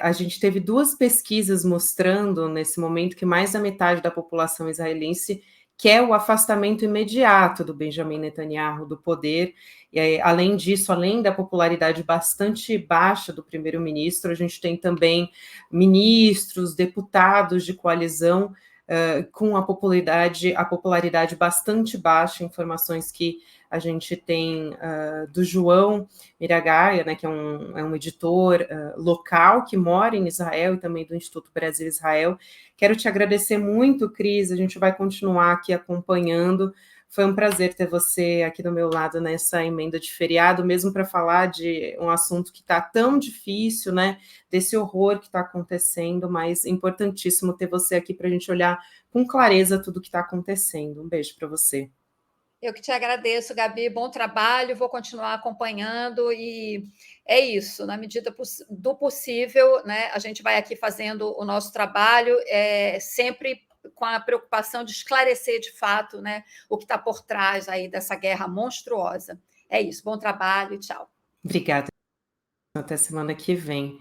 Speaker 1: A gente teve 2 pesquisas mostrando, nesse momento, que mais da metade da população israelense quer o afastamento imediato do Benjamin Netanyahu do poder. E, além disso, além da popularidade bastante baixa do primeiro-ministro, a gente tem também ministros, deputados de coalizão com a popularidade bastante baixa, informações que a gente tem do João Miragaia, né, que é um editor local que mora em Israel e também do Instituto Brasil-Israel. Quero te agradecer muito, Cris, a gente vai continuar aqui acompanhando. Foi um prazer ter você aqui do meu lado nessa emenda de feriado, mesmo para falar de um assunto que está tão difícil, né, desse horror que está acontecendo, mas importantíssimo ter você aqui para a gente olhar com clareza tudo que está acontecendo. Um beijo para você.
Speaker 2: Eu que te agradeço, Gabi, bom trabalho, vou continuar acompanhando e é isso, na medida do possível, né, a gente vai aqui fazendo o nosso trabalho, sempre com a preocupação de esclarecer de fato, né, o que está por trás aí dessa guerra monstruosa. É isso, bom trabalho e tchau.
Speaker 1: Obrigada, até semana que vem.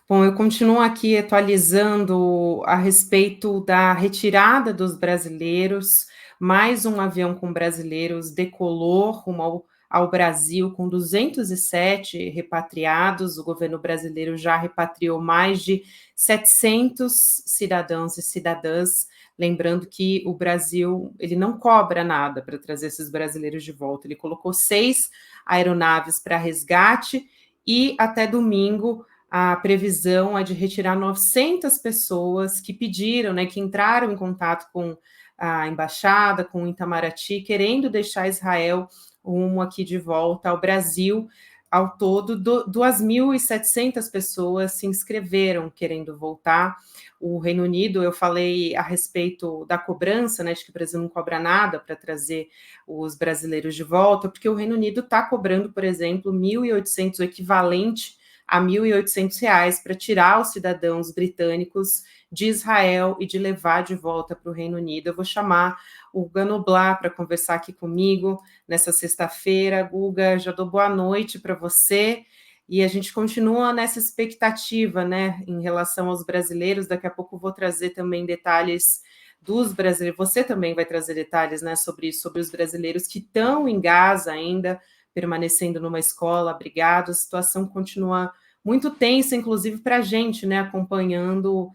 Speaker 1: Bom, eu continuo aqui atualizando a respeito da retirada dos brasileiros. Mais um avião com brasileiros decolou rumo ao Brasil com 207 repatriados. O governo brasileiro já repatriou mais de 700 cidadãos e cidadãs. Lembrando que o Brasil ele não cobra nada para trazer esses brasileiros de volta. Ele colocou 6 aeronaves para resgate e até domingo a previsão é de retirar 900 pessoas que pediram, né, que entraram em contato com a embaixada, com o Itamaraty, querendo deixar Israel rumo aqui de volta ao Brasil. Ao todo, 2.700 pessoas se inscreveram querendo voltar. O Reino Unido, eu falei a respeito da cobrança, né, de que o Brasil não cobra nada para trazer os brasileiros de volta, porque o Reino Unido está cobrando, por exemplo, 1.800, o equivalente a R$1.800 para tirar os cidadãos britânicos de Israel e de levar de volta para o Reino Unido. Eu vou chamar o Guga Noblar para conversar aqui comigo nessa sexta-feira. Guga, já dou boa noite para você e a gente continua nessa expectativa, né, em relação aos brasileiros. Daqui a pouco eu vou trazer também detalhes dos brasileiros. Você também vai trazer detalhes, né, sobre os brasileiros que estão em Gaza ainda, permanecendo numa escola, abrigados. A situação continua muito tensa, inclusive para a gente, né, acompanhando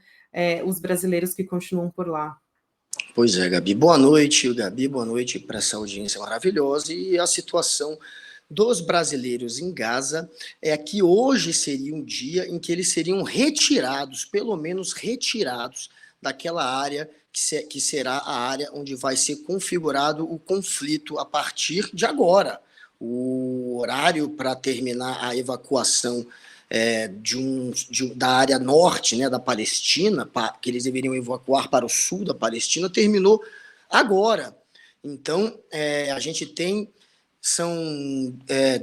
Speaker 1: os brasileiros que continuam por lá.
Speaker 4: Pois é, Gabi. Boa noite, Gabi. Boa noite para essa audiência maravilhosa. E a situação dos brasileiros em Gaza é que hoje seria um dia em que eles seriam retirados, pelo menos retirados, daquela área que será a área onde vai ser configurado o conflito a partir de agora. O horário para terminar a evacuação da área norte, né, da Palestina, que eles deveriam evacuar para o sul da Palestina, terminou agora. Então, a gente tem São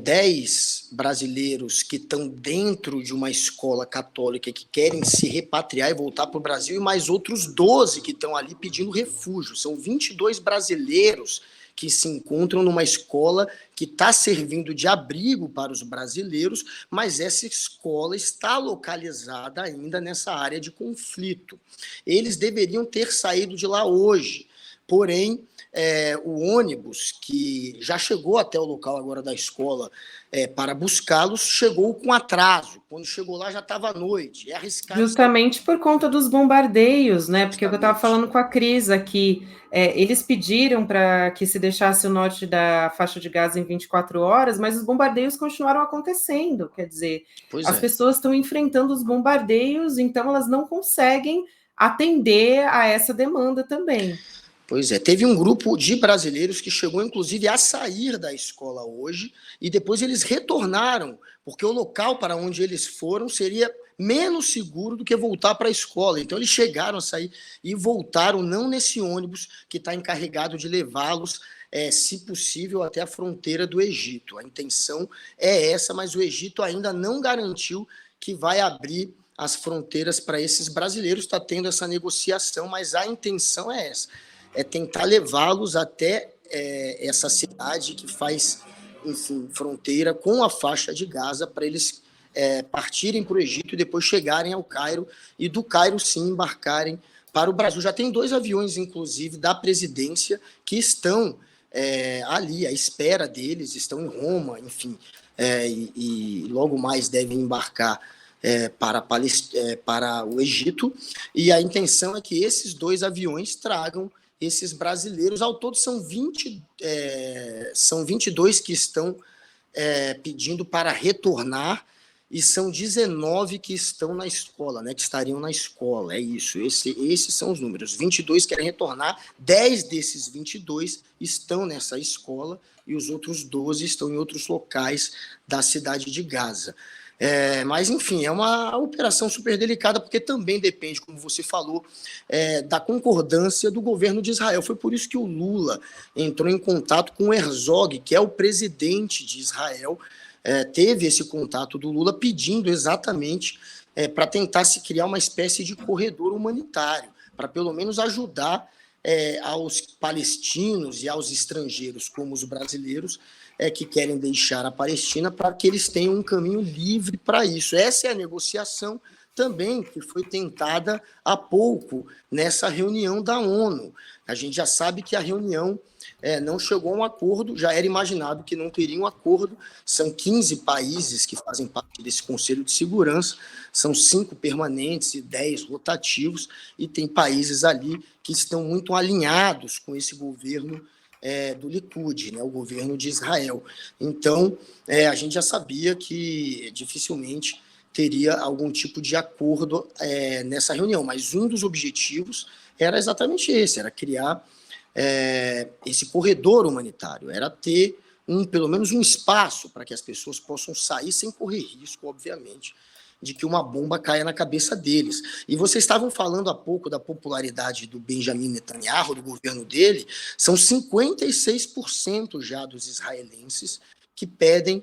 Speaker 4: 10 brasileiros que estão dentro de uma escola católica que querem se repatriar e voltar para o Brasil, e mais outros 12 que estão ali pedindo refúgio. São 22 brasileiros que se encontram numa escola que está servindo de abrigo para os brasileiros, mas essa escola está localizada ainda nessa área de conflito. Eles deveriam ter saído de lá hoje, porém, o ônibus que já chegou até o local agora da escola para buscá-los, chegou com atraso. Quando chegou lá já estava à noite. É arriscado.
Speaker 1: Justamente por conta dos bombardeios, né? Porque eu estava falando com a Cris aqui, eles pediram para que se deixasse o norte da faixa de Gaza em 24 horas, mas os bombardeios continuaram acontecendo. Quer dizer, as pessoas estão enfrentando os bombardeios, então elas não conseguem atender a essa demanda também.
Speaker 4: Pois é, teve um grupo de brasileiros que chegou, inclusive, a sair da escola hoje, e depois eles retornaram, porque o local para onde eles foram seria menos seguro do que voltar para a escola. Então, eles chegaram a sair e voltaram, não nesse ônibus que está encarregado de levá-los, se possível, até a fronteira do Egito. A intenção é essa, mas o Egito ainda não garantiu que vai abrir as fronteiras para esses brasileiros. Está tendo essa negociação, mas a intenção é essa. É tentar levá-los até essa cidade que faz, enfim, fronteira com a faixa de Gaza, para eles partirem para o Egito e depois chegarem ao Cairo, e do Cairo, sim, embarcarem para o Brasil. Já tem 2 aviões, inclusive, da presidência que estão ali, à espera deles, estão em Roma, enfim, e logo mais devem embarcar para o Egito, e a intenção é que esses 2 aviões tragam esses brasileiros. Ao todo são 22 que estão pedindo para retornar, e são 19 que estão na escola, né, que estariam na escola, é isso, esses são os números, 22 querem retornar, 10 desses 22 estão nessa escola, e os outros 12 estão em outros locais da cidade de Gaza. Mas, enfim, é uma operação super delicada, porque também depende, como você falou, da concordância do governo de Israel. Foi por isso que o Lula entrou em contato com o Herzog, que é o presidente de Israel, teve esse contato do Lula pedindo exatamente para tentar se criar uma espécie de corredor humanitário, para pelo menos ajudar aos palestinos e aos estrangeiros, como os brasileiros, que querem deixar a Palestina, para que eles tenham um caminho livre para isso. Essa é a negociação também que foi tentada há pouco nessa reunião da ONU. A gente já sabe que a reunião não chegou a um acordo, já era imaginado que não teria um acordo. São 15 países que fazem parte desse Conselho de Segurança, são 5 permanentes e 10 rotativos, e tem países ali que estão muito alinhados com esse governo do Likud, né, o governo de Israel. Então, a gente já sabia que dificilmente teria algum tipo de acordo nessa reunião, mas um dos objetivos era exatamente esse, era criar esse corredor humanitário, era ter pelo menos um espaço para que as pessoas possam sair sem correr risco, obviamente, de que uma bomba caia na cabeça deles. E vocês estavam falando há pouco da popularidade do Benjamin Netanyahu, do governo dele, são 56% já dos israelenses que pedem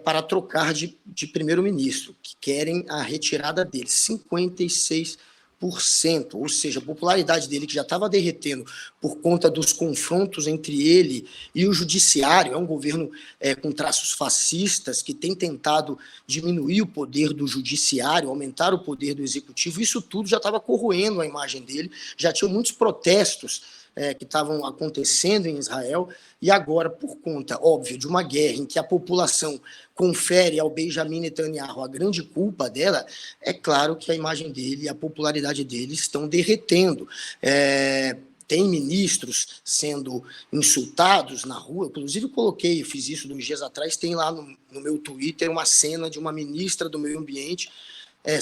Speaker 4: para trocar de primeiro-ministro, que querem a retirada dele, 56%. Ou seja, a popularidade dele, que já estava derretendo por conta dos confrontos entre ele e o judiciário, é um governo com traços fascistas, que tem tentado diminuir o poder do judiciário, aumentar o poder do executivo, isso tudo já estava corroendo a imagem dele, já tinha muitos protestos que estavam acontecendo em Israel, e agora, por conta, óbvio, de uma guerra em que a população confere ao Benjamin Netanyahu a grande culpa dela, é claro que a imagem dele e a popularidade dele estão derretendo. Tem ministros sendo insultados na rua, inclusive fiz isso 2 dias atrás, tem lá no meu Twitter uma cena de uma ministra do meio ambiente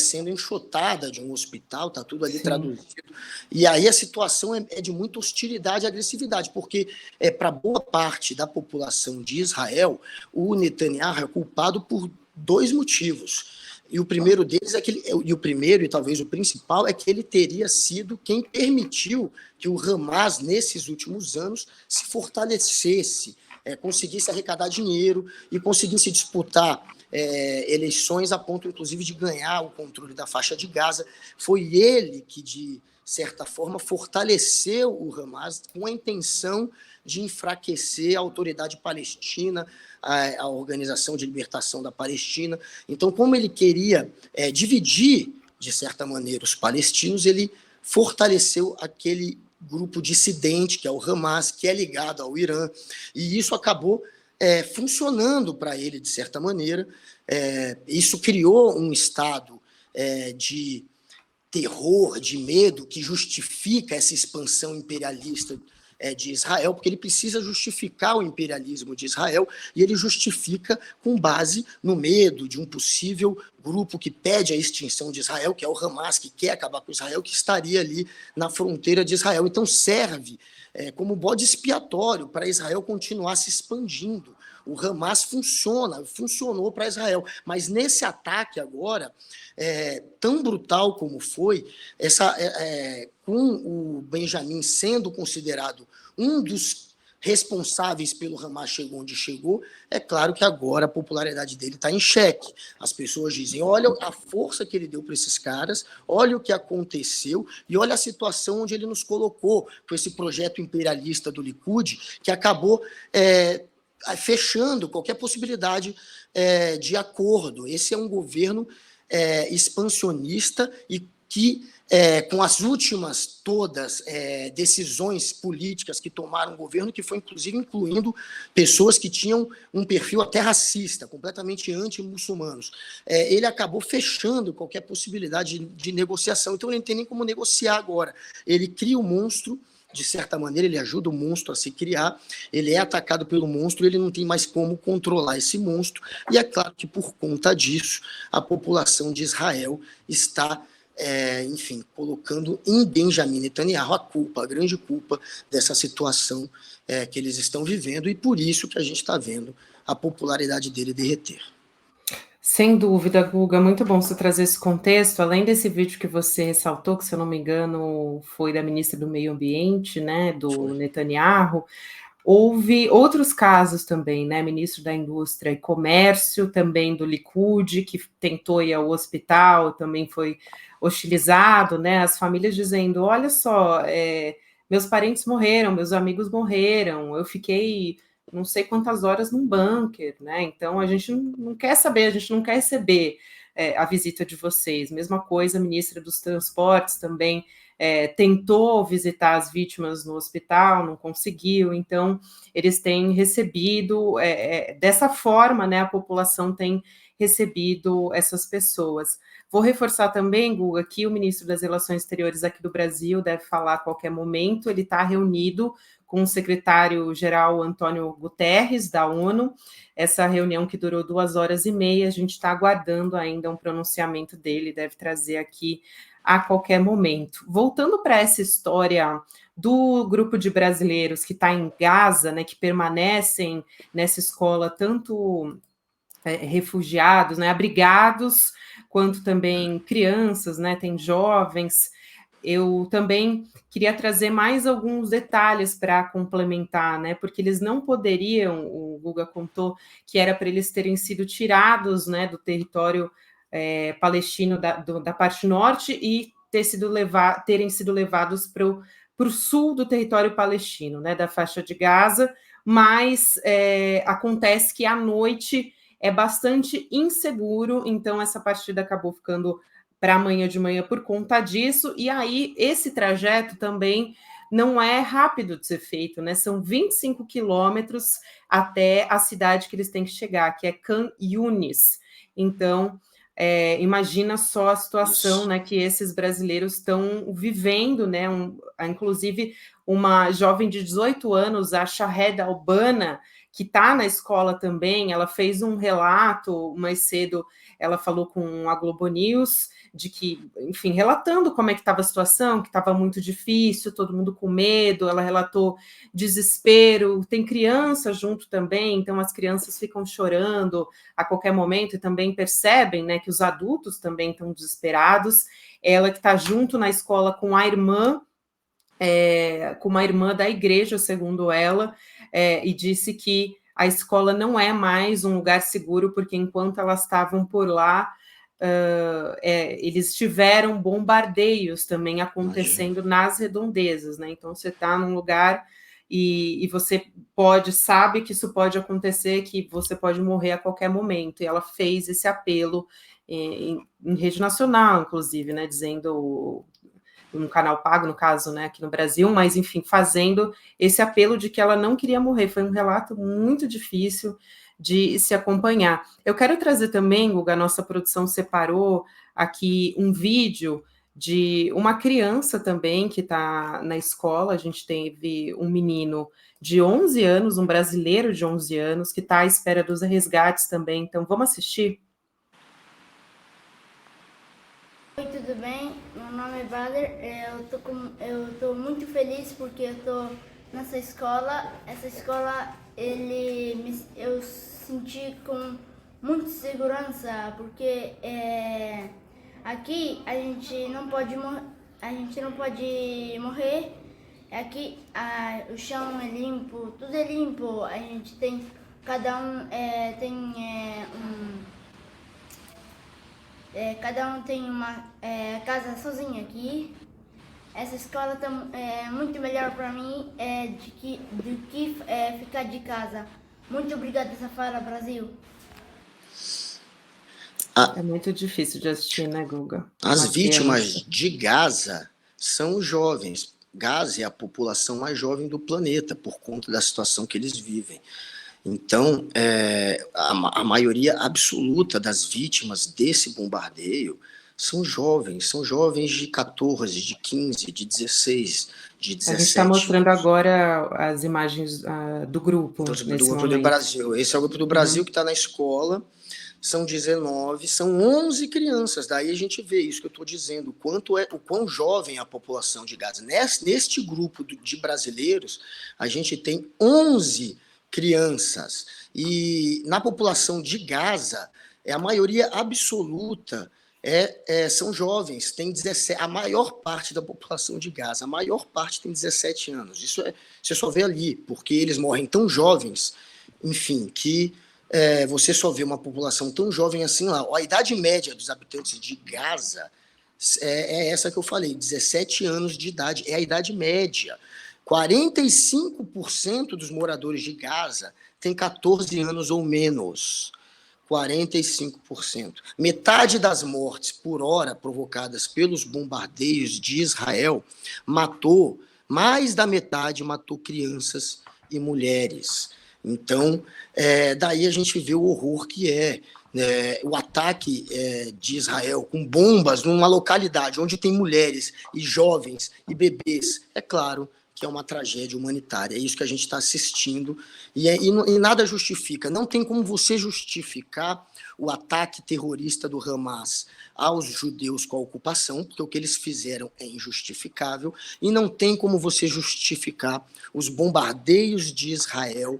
Speaker 4: sendo enxotada de um hospital, está tudo ali traduzido. E aí a situação é de muita hostilidade e agressividade, porque para boa parte da população de Israel, o Netanyahu é culpado por 2 motivos. E o primeiro deles e talvez o principal, é que ele teria sido quem permitiu que o Hamas, nesses últimos anos, se fortalecesse conseguisse arrecadar dinheiro e conseguisse disputar eleições a ponto, inclusive, de ganhar o controle da faixa de Gaza. Foi ele que, de certa forma, fortaleceu o Hamas com a intenção de enfraquecer a autoridade palestina, a Organização de Libertação da Palestina. Então, como ele queria dividir, de certa maneira, os palestinos, ele fortaleceu aquele grupo dissidente, que é o Hamas, que é ligado ao Irã, e isso acabou funcionando para ele, de certa maneira. Isso criou um estado de terror, de medo, que justifica essa expansão imperialista de Israel, porque ele precisa justificar o imperialismo de Israel, e ele justifica com base no medo de um possível grupo que pede a extinção de Israel, que é o Hamas, que quer acabar com Israel, que estaria ali na fronteira de Israel. Então serve como bode expiatório para Israel continuar se expandindo. O Hamas funcionou para Israel, mas nesse ataque agora, tão brutal como foi, com o Benjamin sendo considerado um dos responsáveis pelo Hamas chegou onde chegou, é claro que agora a popularidade dele está em xeque. As pessoas dizem, olha a força que ele deu para esses caras, olha o que aconteceu e olha a situação onde ele nos colocou com esse projeto imperialista do Likud, que acabou fechando qualquer possibilidade de acordo. Esse é um governo expansionista e que, com as últimas todas decisões políticas que tomaram o governo, que foi inclusive incluindo pessoas que tinham um perfil até racista, completamente anti-muçulmanos, ele acabou fechando qualquer possibilidade de negociação. Então ele não tem nem como negociar agora. Ele cria um monstro, de certa maneira, ele ajuda o monstro a se criar, ele é atacado pelo monstro, ele não tem mais como controlar esse monstro, e é claro que, por conta disso, a população de Israel está, enfim, colocando em Benjamin Netanyahu a grande culpa dessa situação que eles estão vivendo, e por isso que a gente está vendo a popularidade dele derreter.
Speaker 1: Sem dúvida, Guga, muito bom você trazer esse contexto. Além desse vídeo que você ressaltou, que, se eu não me engano, foi da ministra do Meio Ambiente, né, do Netanyahu, houve outros casos também, né, ministro da Indústria e Comércio, também do Likud, que tentou ir ao hospital, também foi hostilizado, né, as famílias dizendo, olha só, meus parentes morreram, meus amigos morreram, eu fiquei não sei quantas horas num bunker, né? Então a gente não quer saber, a gente não quer receber a visita de vocês. Mesma coisa, a ministra dos Transportes também tentou visitar as vítimas no hospital, não conseguiu. Então eles têm recebido dessa forma, né? A população tem recebido essas pessoas. Vou reforçar também, Guga, que o ministro das Relações Exteriores aqui do Brasil deve falar a qualquer momento. Ele está reunido com o secretário-geral Antônio Guterres, da ONU, essa reunião que durou 2h30, a gente está aguardando ainda um pronunciamento dele, deve trazer aqui a qualquer momento. Voltando para essa história do grupo de brasileiros que está em Gaza, né, que permanecem nessa escola, tanto refugiados, né, abrigados, quanto também crianças, né, tem jovens. Eu também queria trazer mais alguns detalhes para complementar, né? Porque eles não poderiam, o Guga contou que era para eles terem sido tirados, né, do território palestino da parte norte e terem sido levados para o sul do território palestino, né, da faixa de Gaza, mas acontece que à noite é bastante inseguro, então essa partida acabou ficando para amanhã de manhã por conta disso, e aí esse trajeto também não é rápido de ser feito, né? São 25 quilômetros até a cidade que eles têm que chegar, que é Khan Yunis. Então, imagina só a situação, né, que esses brasileiros estão vivendo, né? Inclusive, uma jovem de 18 anos, a Shahed Albana, que está na escola também, ela fez um relato mais cedo, ela falou com a Globo News, de que, enfim, relatando como é que estava a situação, que estava muito difícil, todo mundo com medo, ela relatou desespero, tem criança junto também, então as crianças ficam chorando a qualquer momento e também percebem, né, que os adultos também estão desesperados. Ela que está junto na escola com a irmã, com uma irmã da igreja, segundo ela, e disse que a escola não é mais um lugar seguro, porque enquanto elas estavam por lá, eles tiveram bombardeios também acontecendo nas redondezas, né? Então você está num lugar e você sabe que isso pode acontecer, que você pode morrer a qualquer momento. E ela fez esse apelo em rede nacional, inclusive, né? Dizendo, no canal pago, no caso, né, aqui no Brasil, mas enfim, fazendo esse apelo de que ela não queria morrer. Foi um relato muito difícil de se acompanhar. Eu quero trazer também, Guga, a nossa produção separou aqui um vídeo de uma criança também que está na escola. A gente teve um menino de 11 anos, um brasileiro de 11 anos, que está à espera dos resgates também. Então, vamos assistir?
Speaker 5: Oi, tudo bem? Meu nome é Valer. Eu tô muito feliz porque eu tô nessa escola. Essa escola, eu senti com muita segurança, porque aqui a gente não pode morrer. Aqui o chão é limpo, tudo é limpo. A gente tem, cada um cada um tem uma casa sozinha aqui. Essa escola é muito melhor para mim do que ficar de casa. Muito obrigada, Safara Brasil.
Speaker 1: É muito difícil de assistir, né, Guga?
Speaker 4: As vítimas de Gaza são jovens. Gaza é a população mais jovem do planeta, por conta da situação que eles vivem. Então, a maioria absoluta das vítimas desse bombardeio são jovens de 14, de 15, de 16, de 17.
Speaker 1: A gente está mostrando agora as imagens do grupo.
Speaker 4: Do grupo do Brasil. Esse é o grupo do Brasil que está na escola. São 19, são 11 crianças. Daí a gente vê isso que eu estou dizendo, o quão jovem é a população de Gaza. Neste grupo de brasileiros, a gente tem 11 crianças. E na população de Gaza, a maioria absoluta são jovens, tem 17, a maior parte da população de Gaza, a maior parte tem 17 anos. Isso você só vê ali, porque eles morrem tão jovens, enfim, que você só vê uma população tão jovem assim lá. A idade média dos habitantes de Gaza é essa que eu falei, 17 anos de idade, é a idade média. 45% dos moradores de Gaza têm 14 anos ou menos. 45%. Metade das mortes por hora provocadas pelos bombardeios de Israel mais da metade matou crianças e mulheres. Então, daí a gente vê o horror que o ataque de Israel com bombas numa localidade onde tem mulheres e jovens e bebês. É claro que é uma tragédia humanitária. É isso que a gente está assistindo. E nada justifica. Não tem como você justificar o ataque terrorista do Hamas aos judeus com a ocupação, porque o que eles fizeram é injustificável. E não tem como você justificar os bombardeios de Israel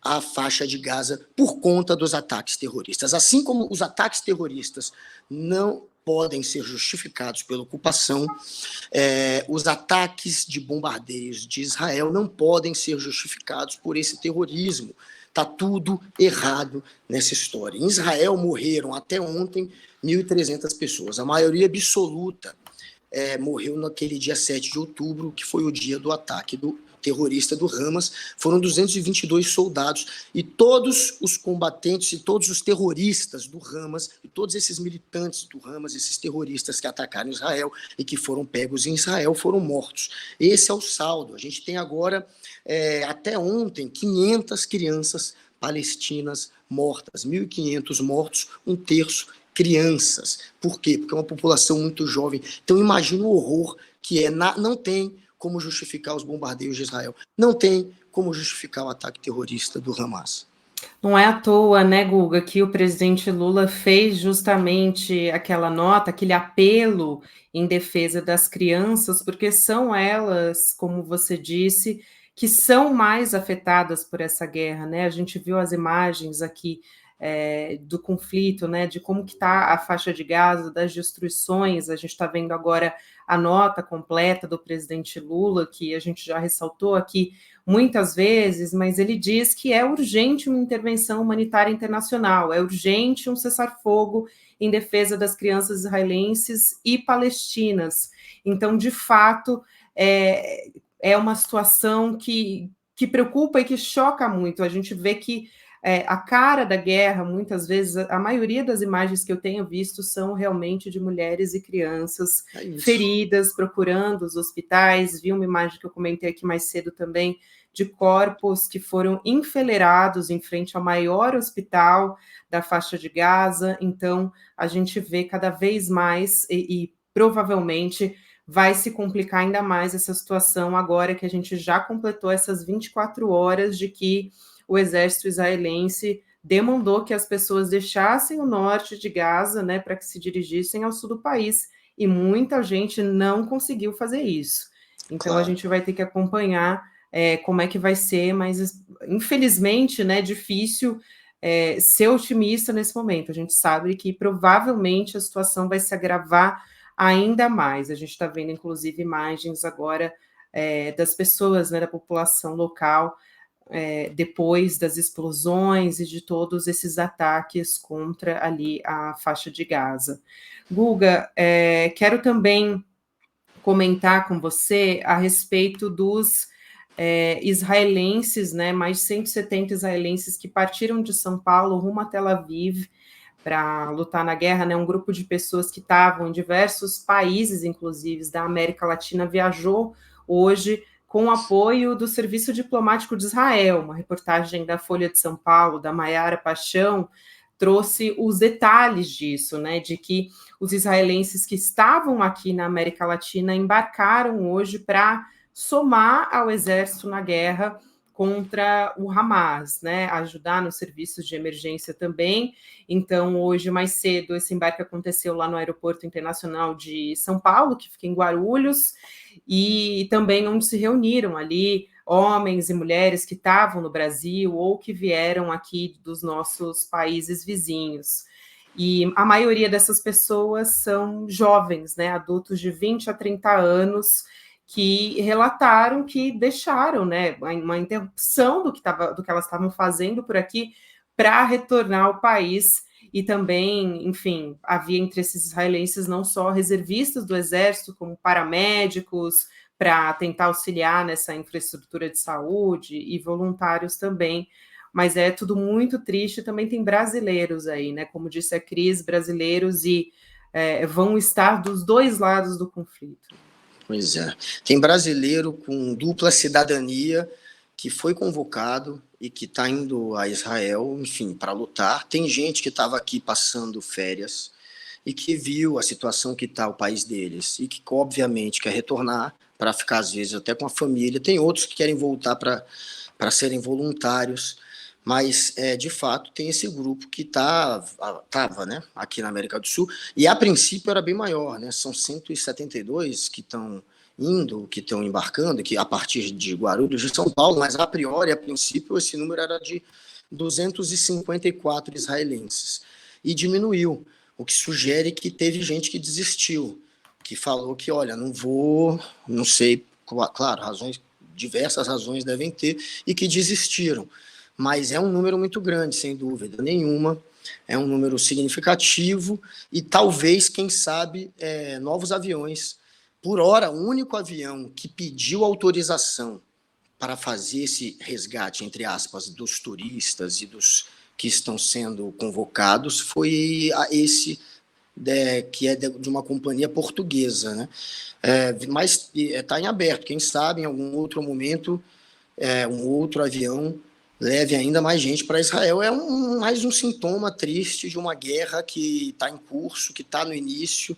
Speaker 4: à faixa de Gaza por conta dos ataques terroristas. Assim como os ataques terroristas não podem ser justificados pela ocupação, os ataques de bombardeios de Israel não podem ser justificados por esse terrorismo. Está tudo errado nessa história. Em Israel morreram até ontem 1.300 pessoas. A maioria absoluta morreu naquele dia 7 de outubro, que foi o dia do ataque do terrorista do Hamas. Foram 222 soldados, e todos os combatentes e todos os terroristas do Hamas, e todos esses militantes do Hamas, esses terroristas que atacaram Israel e que foram pegos em Israel, foram mortos. Esse é o saldo. A gente tem agora, até ontem, 500 crianças palestinas mortas, 1.500 mortos, um terço crianças. Por quê? Porque é uma população muito jovem. Então imagina o horror que não tem como justificar os bombardeios de Israel. Não tem como justificar o ataque terrorista do Hamas.
Speaker 1: Não é à toa, né, Guga, que o presidente Lula fez justamente aquela nota, aquele apelo em defesa das crianças, porque são elas, como você disse, que são mais afetadas por essa guerra, né? A gente viu as imagens aqui do conflito, né, de como que está a faixa de Gaza, das destruições. A gente está vendo agora a nota completa do presidente Lula, que a gente já ressaltou aqui muitas vezes, mas ele diz que é urgente uma intervenção humanitária internacional, é urgente um cessar-fogo em defesa das crianças israelenses e palestinas. Então, de fato, é uma situação que preocupa e que choca muito. A gente vê que a cara da guerra, muitas vezes, a maioria das imagens que eu tenho visto são realmente de mulheres e crianças feridas, procurando os hospitais. Vi uma imagem que eu comentei aqui mais cedo também, de corpos que foram enfileirados em frente ao maior hospital da faixa de Gaza. Então, a gente vê cada vez mais e provavelmente vai se complicar ainda mais essa situação agora que a gente já completou essas 24 horas de que o exército israelense demandou que as pessoas deixassem o norte de Gaza, né, para que se dirigissem ao sul do país, e muita gente não conseguiu fazer isso. Então, a gente vai ter que acompanhar como é que vai ser, mas, infelizmente, né, difícil ser otimista nesse momento. A gente sabe que, provavelmente, a situação vai se agravar ainda mais. A gente está vendo, inclusive, imagens agora das pessoas, né, da população local, depois das explosões e de todos esses ataques contra ali a faixa de Gaza. Guga, quero também comentar com você a respeito dos israelenses, né, mais de 170 israelenses que partiram de São Paulo rumo a Tel Aviv para lutar na guerra, né, um grupo de pessoas que estavam em diversos países, inclusive da América Latina, viajou hoje com o apoio do Serviço Diplomático de Israel. Uma reportagem da Folha de São Paulo, da Maiara Paixão, trouxe os detalhes disso, né, de que os israelenses que estavam aqui na América Latina embarcaram hoje para somar ao exército na guerra contra o Hamas, né, ajudar nos serviços de emergência também. Então, hoje, mais cedo, esse embarque aconteceu lá no Aeroporto Internacional de São Paulo, que fica em Guarulhos, e também onde se reuniram ali homens e mulheres que estavam no Brasil ou que vieram aqui dos nossos países vizinhos. E a maioria dessas pessoas são jovens, né, adultos de 20 a 30 anos, que relataram que deixaram, né, uma interrupção do que elas estavam fazendo por aqui para retornar ao país. E também, enfim, havia entre esses israelenses não só reservistas do exército, como paramédicos, para tentar auxiliar nessa infraestrutura de saúde, e voluntários também. Mas é tudo muito triste. Também tem brasileiros aí, né? Como disse a Cris, brasileiros vão estar dos dois lados do conflito.
Speaker 4: Pois é. Tem brasileiro com dupla cidadania que foi convocado e que está indo a Israel, enfim, para lutar. Tem gente que estava aqui passando férias e que viu a situação que está o país deles e que, obviamente, quer retornar para ficar, às vezes, até com a família. Tem outros que querem voltar para serem voluntários, mas, de fato, tem esse grupo que estava, né, aqui na América do Sul, e a princípio era bem maior, né? São 172 que estão indo, que estão embarcando, que a partir de Guarulhos, de São Paulo, mas a priori, a princípio, esse número era de 254 israelenses, e diminuiu, o que sugere que teve gente que desistiu, que falou que, olha, não vou, não sei, claro, diversas razões devem ter, e que desistiram. Mas é um número muito grande, sem dúvida nenhuma, é um número significativo, e talvez, quem sabe, novos aviões. Por hora, o único avião que pediu autorização para fazer esse resgate, entre aspas, dos turistas e dos que estão sendo convocados foi esse, que é de uma companhia portuguesa, né? Mas está em aberto, quem sabe, em algum outro momento, um outro avião leve ainda mais gente para Israel. Mais um sintoma triste de uma guerra que está em curso, que está no início,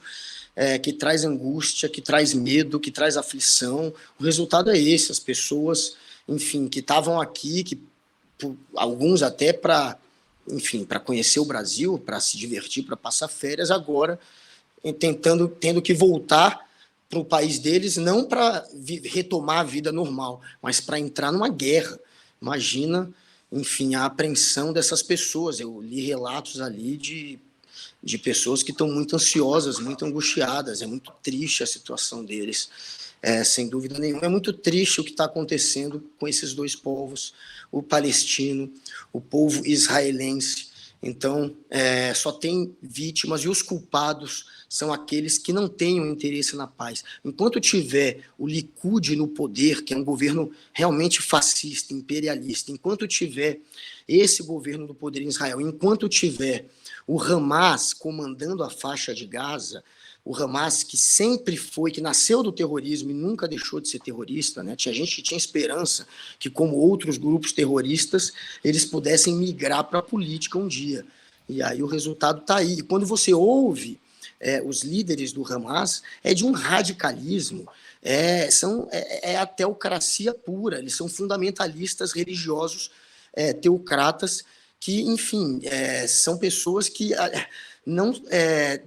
Speaker 4: que traz angústia, que traz medo, que traz aflição. O resultado é esse, as pessoas, enfim, que estavam aqui, alguns até para conhecer o Brasil, para se divertir, para passar férias, agora tendo que voltar para o país deles, não para retomar a vida normal, mas para entrar numa guerra. Imagina, enfim, a apreensão dessas pessoas. Eu li relatos ali de de pessoas que estão muito ansiosas, muito angustiadas. É muito triste a situação deles, sem dúvida nenhuma. É muito triste o que está acontecendo com esses dois povos, o palestino, o povo israelense. Então, só tem vítimas, e os culpados são aqueles que não têm o interesse na paz. Enquanto tiver o Likud no poder, que é um governo realmente fascista, imperialista, enquanto tiver esse governo do poder em Israel, enquanto tiver o Hamas comandando a faixa de Gaza, o Hamas que sempre foi, que nasceu do terrorismo e nunca deixou de ser terrorista, né? Tinha gente que tinha esperança que, como outros grupos terroristas, eles pudessem migrar para a política um dia. E aí o resultado está aí. E quando você ouve os líderes do Hamas, é de um radicalismo, é a teocracia pura, eles são fundamentalistas religiosos, teocratas, que, enfim, são pessoas que não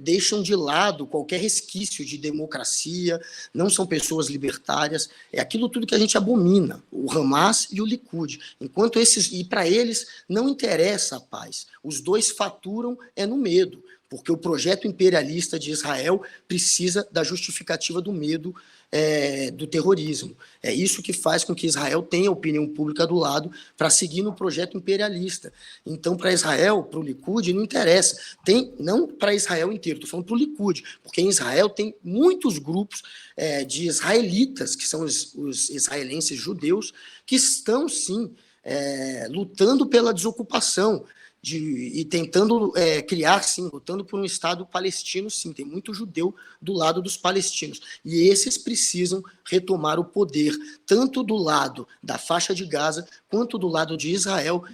Speaker 4: deixam de lado qualquer resquício de democracia, não são pessoas libertárias, é aquilo tudo que a gente abomina, o Hamas e o Likud. Enquanto e para eles não interessa a paz, os dois faturam no medo, porque o projeto imperialista de Israel precisa da justificativa do medo, do terrorismo. É isso que faz com que Israel tenha opinião pública do lado para seguir no projeto imperialista. Então, para Israel, para o Likud, não interessa. Não para Israel inteiro, estou falando para o Likud, porque em Israel tem muitos grupos de israelitas, que são os israelenses judeus, que estão, sim, lutando pela desocupação, e tentando criar, sim, lutando por um Estado palestino, sim, tem muito judeu do lado dos palestinos, e esses precisam retomar o poder, tanto do lado da faixa de Gaza, quanto do lado de Israel.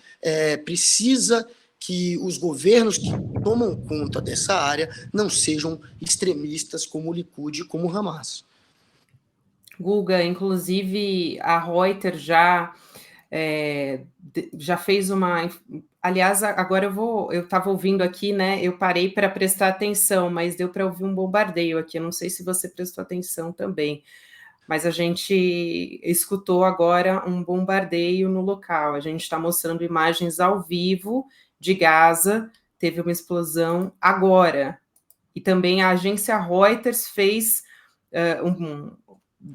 Speaker 4: Precisa que os governos que tomam conta dessa área não sejam extremistas como o Likud e como o Hamas.
Speaker 1: Guga, inclusive a Reuters já fez uma... Aliás, agora eu estava ouvindo aqui, né? Eu parei para prestar atenção, mas deu para ouvir um bombardeio aqui. Eu não sei se você prestou atenção também, mas a gente escutou agora um bombardeio no local. A gente está mostrando imagens ao vivo de Gaza. Teve uma explosão agora. E também a agência Reuters fez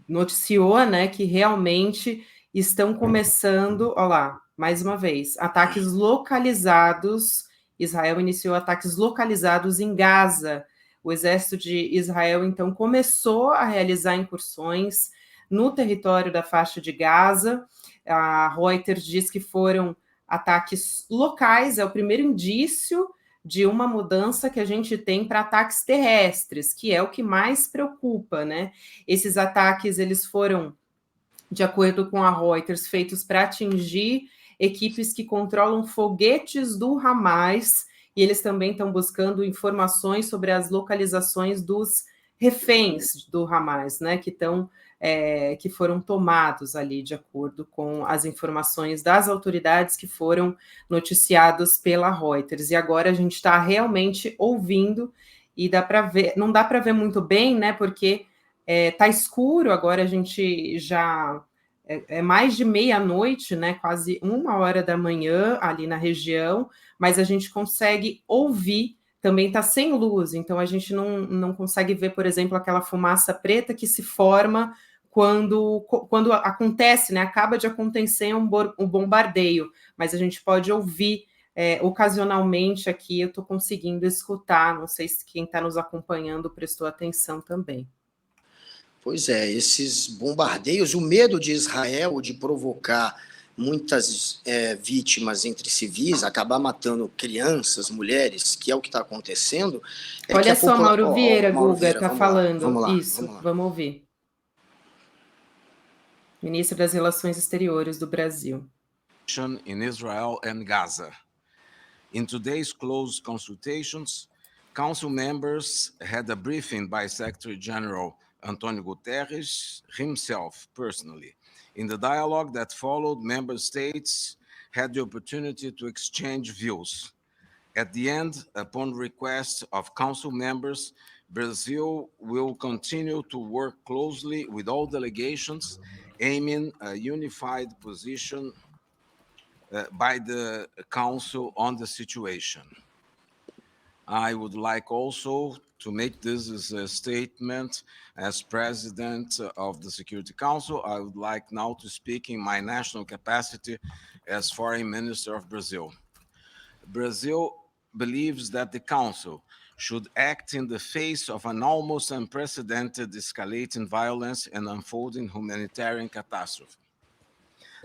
Speaker 1: noticiou, né, que realmente estão começando, olha lá, mais uma vez, ataques localizados. Israel iniciou ataques localizados em Gaza. O exército de Israel, então, começou a realizar incursões no território da faixa de Gaza. A Reuters diz que foram ataques locais, é o primeiro indício de uma mudança que a gente tem para ataques terrestres, que é o que mais preocupa, né? Esses ataques, eles foram, de acordo com a Reuters, feitos para atingir equipes que controlam foguetes do Hamas, e eles também estão buscando informações sobre as localizações dos reféns do Hamas, né, que foram tomados ali, de acordo com as informações das autoridades que foram noticiados pela Reuters. E agora a gente está realmente ouvindo, e dá para ver, não dá para ver muito bem, né, porque tá escuro, agora a gente já... É mais de meia-noite, né? Quase 1h da manhã ali na região, mas a gente consegue ouvir, também está sem luz, então a gente não consegue ver, por exemplo, aquela fumaça preta que se forma quando acontece, né? Acaba de acontecer um bombardeio, mas a gente pode ouvir ocasionalmente aqui, eu estou conseguindo escutar, não sei se quem está nos acompanhando prestou atenção também.
Speaker 4: Pois é, esses bombardeios, o medo de Israel de provocar muitas vítimas entre civis, acabar matando crianças, mulheres, que é o que está acontecendo.
Speaker 1: Olha só, Mauro Vieira, Guga, está falando.
Speaker 4: Vamos lá,
Speaker 1: isso, vamos ouvir. Ministro das Relações Exteriores do Brasil.
Speaker 6: In Israel and Gaza. In today's closed consultations, Council members had a briefing by Secretary-General Antonio Guterres himself personally. In the dialogue that followed, member states had the opportunity to exchange views. At the end, upon request of council members, Brazil will continue to work closely with all delegations, aiming a unified position by the council on the situation. I would like also to make this as a statement as President of the Security Council. I would like now to speak in my national capacity as Foreign Minister of Brazil. Brazil believes that the Council should act in the face of an almost unprecedented escalating violence and unfolding humanitarian catastrophe.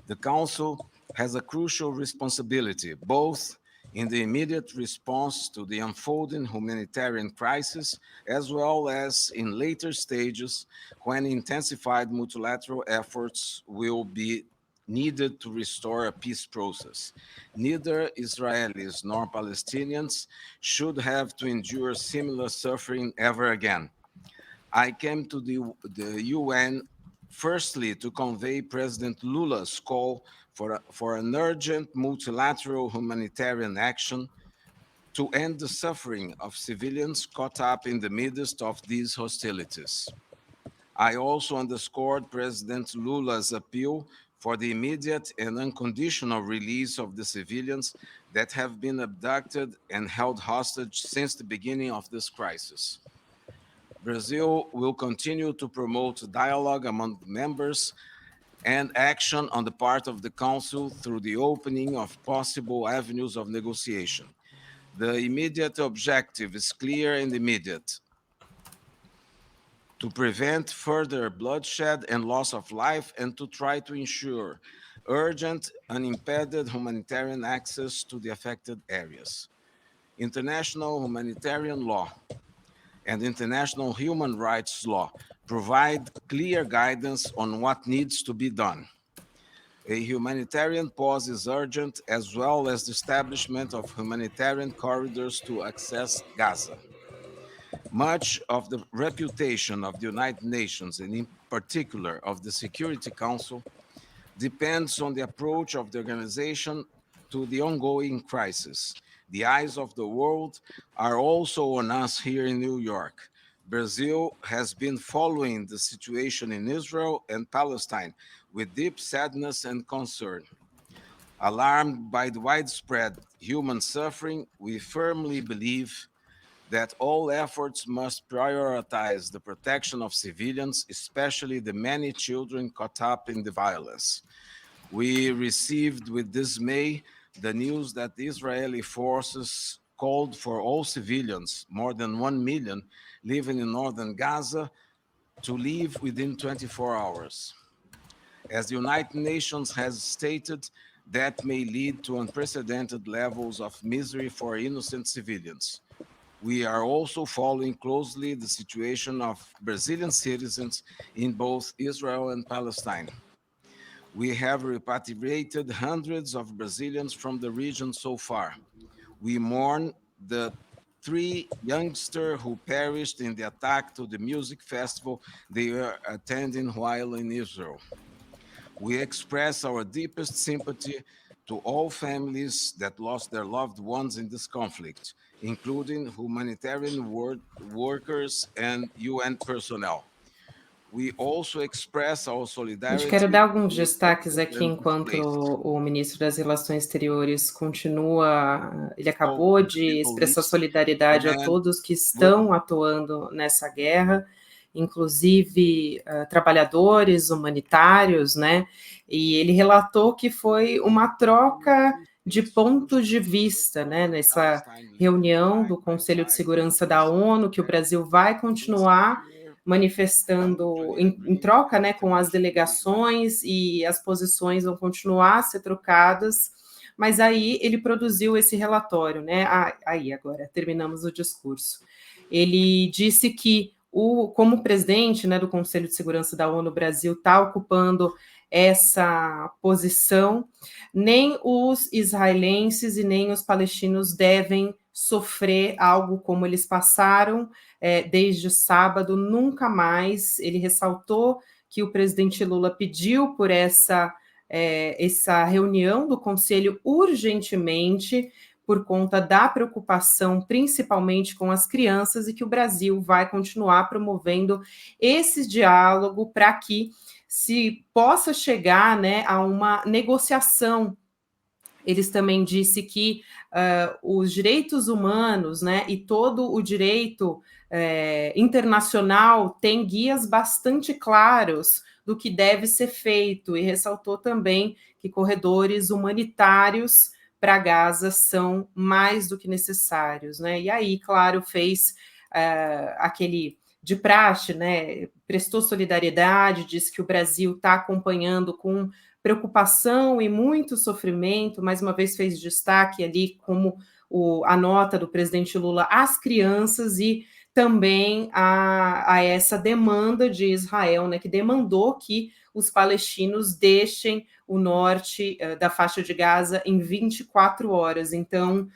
Speaker 6: The Council has a crucial responsibility, both in the immediate response to the unfolding humanitarian crisis, as well as in later stages when intensified multilateral efforts will be needed to restore a peace process. Neither Israelis nor Palestinians should have to endure similar suffering ever again. I came to the UN firstly to convey President Lula's call for an urgent multilateral humanitarian action to end the suffering of civilians caught up in the midst of these hostilities. I also underscored President Lula's appeal for the immediate and unconditional release of the civilians that have been abducted and held hostage since the beginning of this crisis. Brazil will continue to promote dialogue among members and action on the part of the Council through the opening of possible avenues of negotiation. The immediate objective is clear and immediate: to prevent further bloodshed and loss of life, and to try to ensure urgent, unimpeded humanitarian access to the affected areas. International humanitarian law and international human rights law provide clear guidance on what needs to be done. A humanitarian pause is urgent, as well as the establishment of humanitarian corridors to access Gaza. Much of the reputation of the United Nations, and in particular of the Security Council, depends on the approach of the organization to the ongoing crisis. The eyes of the world are also on us here in New York. Brazil has been following the situation in Israel and Palestine with deep sadness and concern. Alarmed by the widespread human suffering, we firmly believe that all efforts must prioritize the protection of civilians, especially the many children caught up in the violence. We received with dismay the news that the Israeli forces called for all civilians, more than 1 million, living in northern Gaza, to leave within 24 hours. As the United Nations has stated, that may lead to unprecedented levels of misery for innocent civilians. We are also following closely the situation of Brazilian citizens in both Israel and Palestine. We have repatriated hundreds of Brazilians from the region so far. We mourn the 3 youngsters who perished in the attack to the music festival they were attending while in Israel. We express our deepest sympathy to all families that lost their loved ones in this conflict, including humanitarian workers and UN personnel. We also express our solidarity.
Speaker 1: Quero dar alguns destaques aqui enquanto o ministro das Relações Exteriores continua. Ele acabou de expressar solidariedade a todos que estão atuando nessa guerra, inclusive trabalhadores humanitários, né? E ele relatou que foi uma troca de pontos de vista, né, nessa reunião do Conselho de Segurança da ONU, que o Brasil vai continuar manifestando em troca, né, com as delegações, e as posições vão continuar a ser trocadas, mas aí ele produziu esse relatório, né? Aí agora terminamos o discurso. Ele disse que como presidente, né, do Conselho de Segurança da ONU, o Brasil está ocupando essa posição. Nem os israelenses e nem os palestinos devem sofrer algo como eles passaram desde sábado, nunca mais. Ele ressaltou que o presidente Lula pediu por essa reunião do Conselho urgentemente, por conta da preocupação, principalmente com as crianças, e que o Brasil vai continuar promovendo esse diálogo para que se possa chegar, né, a uma negociação Eles também disse que os direitos humanos, né, e todo o direito internacional tem guias bastante claros do que deve ser feito, e ressaltou também que corredores humanitários para Gaza são mais do que necessários, né? E aí, claro, fez aquele de praxe, né? Prestou solidariedade, disse que o Brasil está acompanhando com preocupação e muito sofrimento, mais uma vez fez destaque ali como a nota do presidente Lula às crianças e também a essa demanda de Israel, né, que demandou que os palestinos deixem o norte da faixa de Gaza em 24 horas. Então,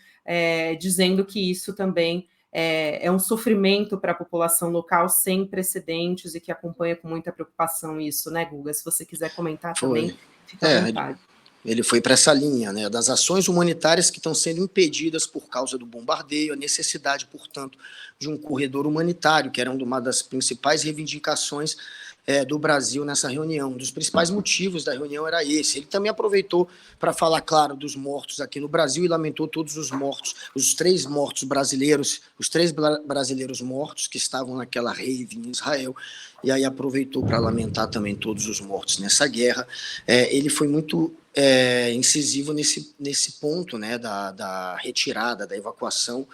Speaker 1: dizendo que isso também é um sofrimento para a população local sem precedentes e que acompanha com muita preocupação isso, né, Guga? Se você quiser comentar também, fica à vontade.
Speaker 4: Ele foi para essa linha, né, das ações humanitárias que estão sendo impedidas por causa do bombardeio, a necessidade, portanto, de um corredor humanitário, que era uma das principais reivindicações do Brasil nessa reunião. Um dos principais motivos da reunião era esse. Ele também aproveitou para falar, claro, dos mortos aqui no Brasil e lamentou todos os mortos, os três brasileiros mortos que estavam naquela rave em Israel, e aí aproveitou para lamentar também todos os mortos nessa guerra. Ele foi muito incisivo nesse ponto, né, da retirada, da evacuação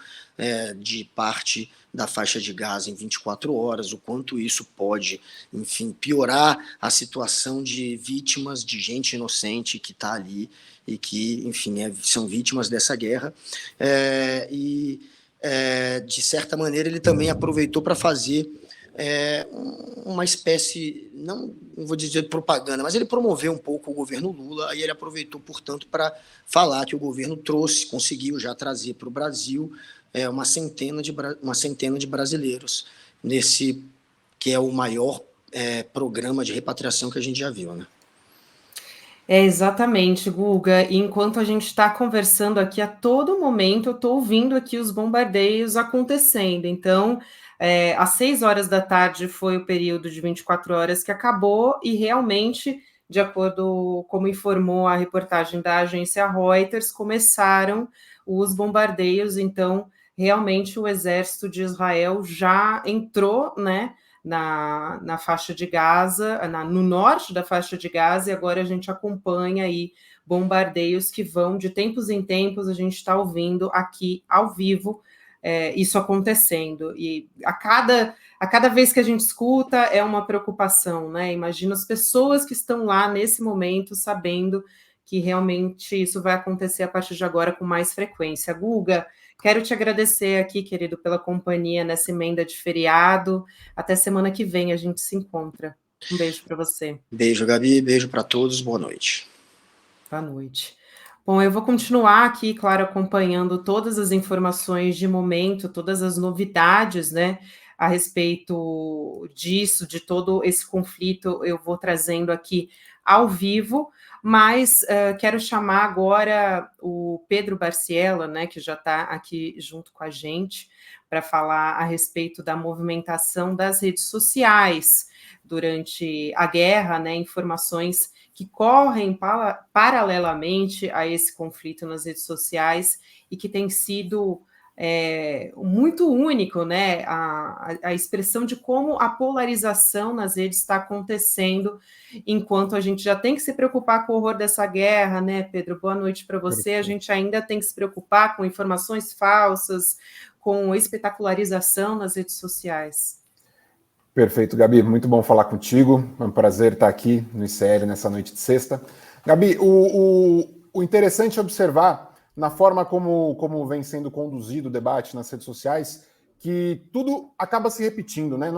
Speaker 4: de parte da faixa de Gaza em 24 horas, o quanto isso pode, enfim, piorar a situação de vítimas, de gente inocente que está ali e que, enfim, são vítimas dessa guerra. De certa maneira, ele também aproveitou para fazer uma espécie, não vou dizer de propaganda, mas ele promoveu um pouco o governo Lula, e ele aproveitou, portanto, para falar que o governo conseguiu já trazer para o Brasil uma centena de brasileiros, nesse que é o maior programa de repatriação que a gente já viu, né?
Speaker 1: Exatamente, Guga. E enquanto a gente está conversando aqui, a todo momento eu estou ouvindo aqui os bombardeios acontecendo. Então, às 6 horas da tarde foi o período de 24 horas que acabou, e realmente, de acordo como informou a reportagem da agência Reuters, começaram os bombardeios. Então, realmente o exército de Israel já entrou, né, na faixa de Gaza, no norte da faixa de Gaza, e agora a gente acompanha aí bombardeios que vão de tempos em tempos, a gente está ouvindo aqui ao vivo isso acontecendo, e a cada vez que a gente escuta é uma preocupação, né? Imagina as pessoas que estão lá nesse momento sabendo que realmente isso vai acontecer a partir de agora com mais frequência. Guga, quero te agradecer aqui, querido, pela companhia nessa emenda de feriado. Até semana que vem a gente se encontra. Um beijo para você.
Speaker 4: Beijo, Gabi. Beijo para todos. Boa noite.
Speaker 1: Boa noite. Bom, eu vou continuar aqui, claro, acompanhando todas as informações de momento, todas as novidades, né, a respeito disso, de todo esse conflito, eu vou trazendo aqui ao vivo, mas quero chamar agora o Pedro Barciela, né, que já está aqui junto com a gente, para falar a respeito da movimentação das redes sociais durante a guerra, né, informações que correm paralelamente a esse conflito nas redes sociais e que tem sido muito único, né, a expressão de como a polarização nas redes está acontecendo, enquanto a gente já tem que se preocupar com o horror dessa guerra, né, Pedro? Boa noite para você. A gente ainda tem que se preocupar com informações falsas, com espetacularização nas redes sociais.
Speaker 7: Perfeito, Gabi. Muito bom falar contigo. É um prazer estar aqui no ICL nessa noite de sexta. Gabi, o interessante é observar na forma como vem sendo conduzido o debate nas redes sociais, que tudo acaba se repetindo, né?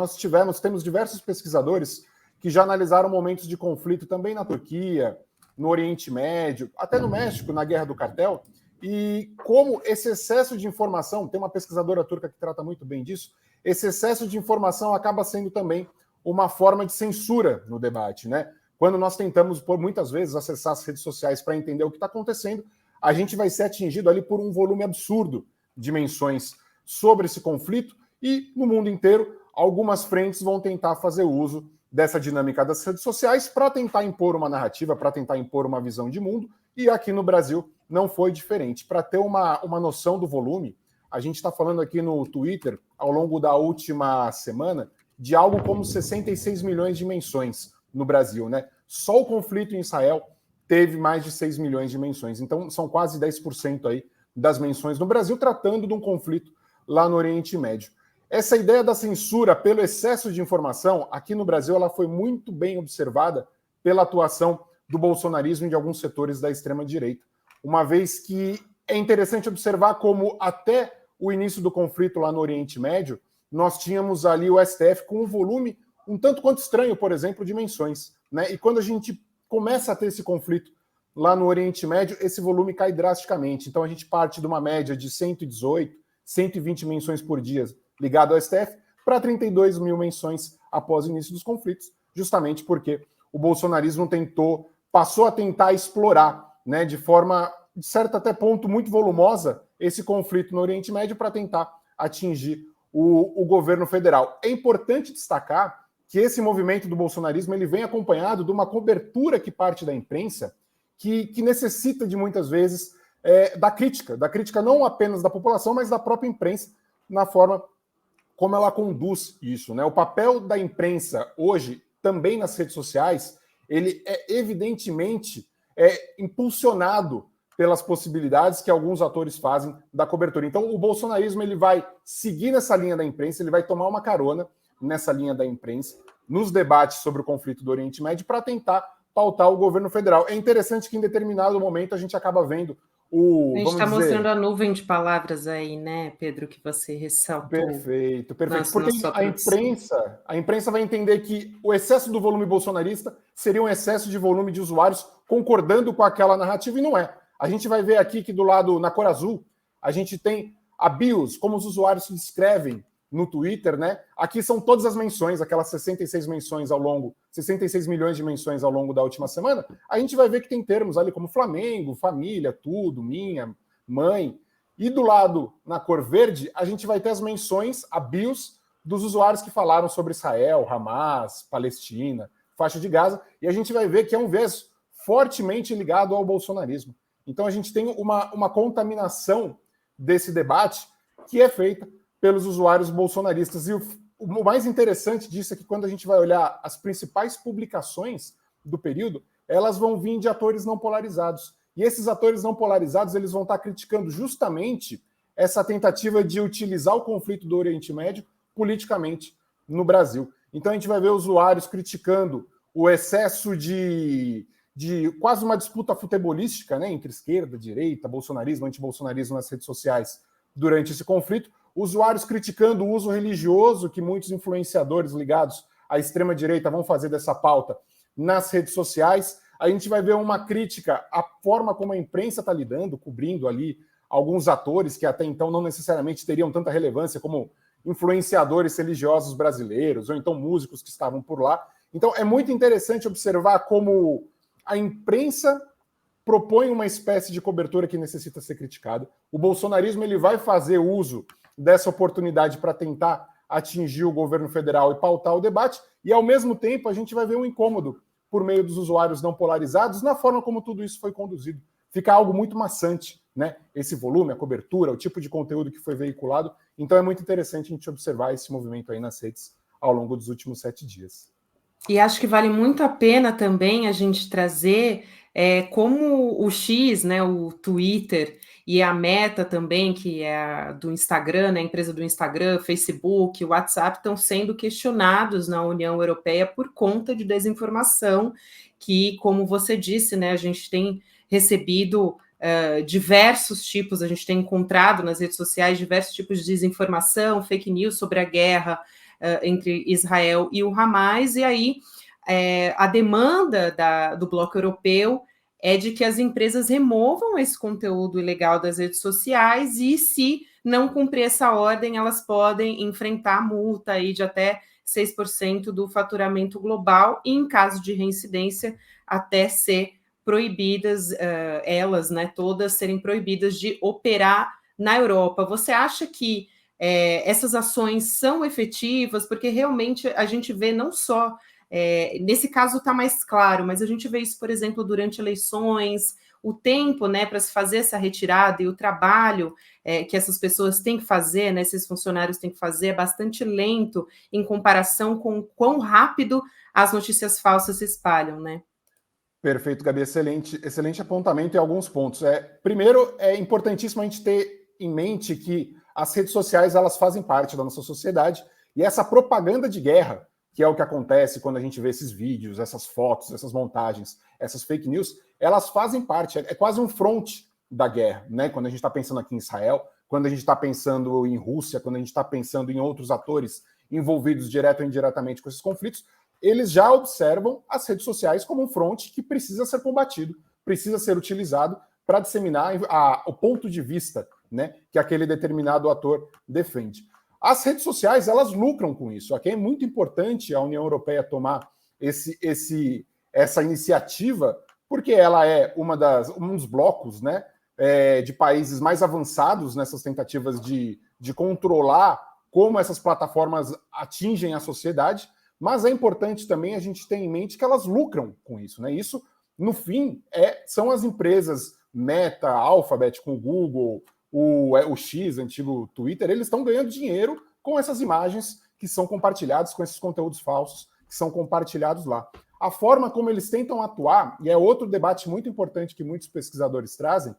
Speaker 7: Temos diversos pesquisadores que já analisaram momentos de conflito também na Turquia, no Oriente Médio, até no México, na Guerra do Cartel, e como esse excesso de informação, tem uma pesquisadora turca que trata muito bem disso, esse excesso de informação acaba sendo também uma forma de censura no debate, né? Quando nós tentamos, por muitas vezes, acessar as redes sociais para entender o que está acontecendo, a gente vai ser atingido ali por um volume absurdo de menções sobre esse conflito, e no mundo inteiro, algumas frentes vão tentar fazer uso dessa dinâmica das redes sociais para tentar impor uma narrativa, para tentar impor uma visão de mundo e aqui no Brasil não foi diferente. Para ter uma noção do volume, a gente está falando aqui no Twitter, ao longo da última semana, de algo como 66 milhões de menções no Brasil, né? Só o conflito em Israel teve mais de 6 milhões de menções. Então, são quase 10% aí das menções no Brasil, tratando de um conflito lá no Oriente Médio. Essa ideia da censura pelo excesso de informação, aqui no Brasil, ela foi muito bem observada pela atuação do bolsonarismo e de alguns setores da extrema-direita. Uma vez que é interessante observar como até o início do conflito lá no Oriente Médio, nós tínhamos ali o STF com um volume um tanto quanto estranho, por exemplo, de menções, né? E quando a gente começa a ter esse conflito lá no Oriente Médio, esse volume cai drasticamente. Então a gente parte de uma média de 118, 120 menções por dia ligado ao STF para 32 mil menções após o início dos conflitos, justamente porque o bolsonarismo passou a tentar explorar, né, de forma, de certo até ponto, muito volumosa, esse conflito no Oriente Médio para tentar atingir o governo federal. É importante destacar que esse movimento do bolsonarismo ele vem acompanhado de uma cobertura que parte da imprensa que necessita de muitas vezes da crítica não apenas da população, mas da própria imprensa, na forma como ela conduz isso, né? O papel da imprensa hoje, também nas redes sociais, ele é evidentemente impulsionado pelas possibilidades que alguns atores fazem da cobertura. Então, o bolsonarismo ele vai seguir nessa linha da imprensa, ele vai tomar uma carona nessa linha da imprensa, nos debates sobre o conflito do Oriente Médio, para tentar pautar o governo federal. É interessante que em determinado momento a gente acaba vendo
Speaker 1: a gente está mostrando a nuvem de palavras aí, né, Pedro, que você ressaltou.
Speaker 7: Perfeito. Porque a imprensa vai entender que o excesso do volume bolsonarista seria um excesso de volume de usuários concordando com aquela narrativa, e não é. A gente vai ver aqui que do lado, na cor azul, a gente tem a BIOS, como os usuários se descrevem no Twitter, né? Aqui são todas as menções, aquelas 66 milhões de menções ao longo da última semana. A gente vai ver que tem termos ali como Flamengo, família, tudo, minha, mãe. E do lado, na cor verde, a gente vai ter as menções, a BIOS, dos usuários que falaram sobre Israel, Hamas, Palestina, faixa de Gaza. E a gente vai ver que é um viés fortemente ligado ao bolsonarismo. Então a gente tem uma contaminação desse debate que é feita pelos usuários bolsonaristas. E o mais interessante disso é que quando a gente vai olhar as principais publicações do período, elas vão vir de atores não polarizados. E esses atores não polarizados, eles vão estar criticando justamente essa tentativa de utilizar o conflito do Oriente Médio politicamente no Brasil. Então a gente vai ver usuários criticando o excesso de quase uma disputa futebolística, né, entre esquerda, direita, bolsonarismo, antibolsonarismo nas redes sociais durante esse conflito. Usuários criticando o uso religioso que muitos influenciadores ligados à extrema-direita vão fazer dessa pauta nas redes sociais. A gente vai ver uma crítica à forma como a imprensa está lidando, cobrindo ali alguns atores que até então não necessariamente teriam tanta relevância como influenciadores religiosos brasileiros, ou então músicos que estavam por lá. Então é muito interessante observar como a imprensa propõe uma espécie de cobertura que necessita ser criticada. O bolsonarismo ele vai fazer uso dessa oportunidade para tentar atingir o governo federal e pautar o debate, e ao mesmo tempo a gente vai ver um incômodo por meio dos usuários não polarizados na forma como tudo isso foi conduzido. Fica algo muito maçante, né? Esse volume, a cobertura, o tipo de conteúdo que foi veiculado. Então é muito interessante a gente observar esse movimento aí nas redes ao longo dos últimos 7 dias.
Speaker 1: E acho que vale muito a pena também a gente trazer como o X, né, o Twitter, e a Meta também, que é a do Instagram, né, a empresa do Instagram, Facebook, WhatsApp, estão sendo questionados na União Europeia por conta de desinformação, que, como você disse, né, a gente tem recebido diversos tipos, a gente tem encontrado nas redes sociais diversos tipos de desinformação, fake news sobre a guerra entre Israel e o Hamas, e aí a demanda do bloco europeu é de que as empresas removam esse conteúdo ilegal das redes sociais, e se não cumprir essa ordem, elas podem enfrentar multa aí de até 6% do faturamento global, e em caso de reincidência, até ser proibidas, elas, né, todas serem proibidas de operar na Europa. Você acha que essas ações são efetivas? Porque realmente a gente vê não só Nesse caso está mais claro, mas a gente vê isso, por exemplo, durante eleições, o tempo, né, para se fazer essa retirada e o trabalho que essas pessoas têm que fazer, né, esses funcionários têm que fazer, é bastante lento em comparação com o quão rápido as notícias falsas se espalham, né?
Speaker 7: Perfeito, Gabi, excelente apontamento em alguns pontos. Primeiro, é importantíssimo a gente ter em mente que as redes sociais, elas fazem parte da nossa sociedade, e essa propaganda de guerra, que é o que acontece quando a gente vê esses vídeos, essas fotos, essas montagens, essas fake news, elas fazem parte, é quase um fronte da guerra, né? Quando a gente está pensando aqui em Israel, quando a gente está pensando em Rússia, quando a gente está pensando em outros atores envolvidos direto ou indiretamente com esses conflitos, eles já observam as redes sociais como um fronte que precisa ser combatido, precisa ser utilizado para disseminar o ponto de vista, né, que aquele determinado ator defende. As redes sociais, elas lucram com isso. Aqui é muito importante a União Europeia tomar essa iniciativa, porque ela é um dos blocos, né, de países mais avançados nessas tentativas de controlar como essas plataformas atingem a sociedade, mas é importante também a gente ter em mente que elas lucram com isso, né? Isso, no fim, são as empresas Meta, Alphabet com o Google, o X, antigo Twitter, eles estão ganhando dinheiro com essas imagens que são compartilhadas, com esses conteúdos falsos que são compartilhados lá. A forma como eles tentam atuar, e é outro debate muito importante que muitos pesquisadores trazem,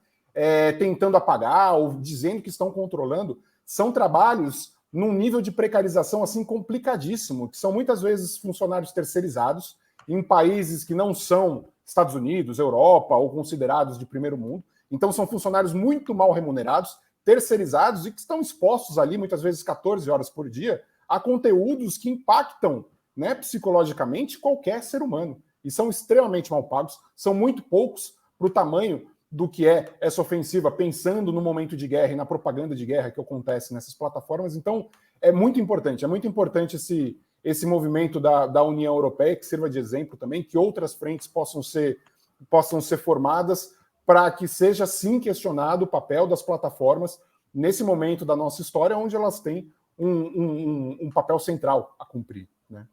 Speaker 7: tentando apagar ou dizendo que estão controlando, são trabalhos num nível de precarização assim complicadíssimo, que são muitas vezes funcionários terceirizados em países que não são Estados Unidos, Europa ou considerados de primeiro mundo. Então são funcionários muito mal remunerados, terceirizados e que estão expostos ali muitas vezes 14 horas por dia a conteúdos que impactam, né, psicologicamente qualquer ser humano e são extremamente mal pagos, são muito poucos para o tamanho do que é essa ofensiva, pensando no momento de guerra e na propaganda de guerra que acontece nessas plataformas. Então, é muito importante esse movimento da União Europeia, que sirva de exemplo também, que outras frentes possam ser formadas para que seja, sim, questionado o papel das plataformas nesse momento da nossa história, onde elas têm um papel central a cumprir, né?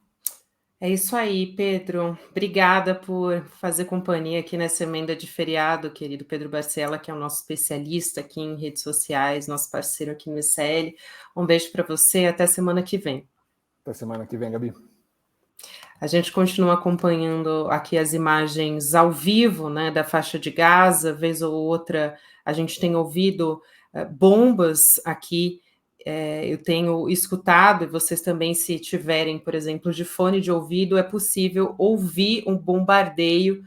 Speaker 1: É isso aí, Pedro. Obrigada por fazer companhia aqui nessa emenda de feriado, querido Pedro Barcela, que é o nosso especialista aqui em redes sociais, nosso parceiro aqui no ICL. Um beijo para você, até semana que vem.
Speaker 7: Até semana que vem, Gabi.
Speaker 1: A gente continua acompanhando aqui as imagens ao vivo, né, da faixa de Gaza, vez ou outra a gente tem ouvido bombas aqui. Eu tenho escutado, e vocês também, se tiverem, por exemplo, de fone de ouvido, é possível ouvir um bombardeio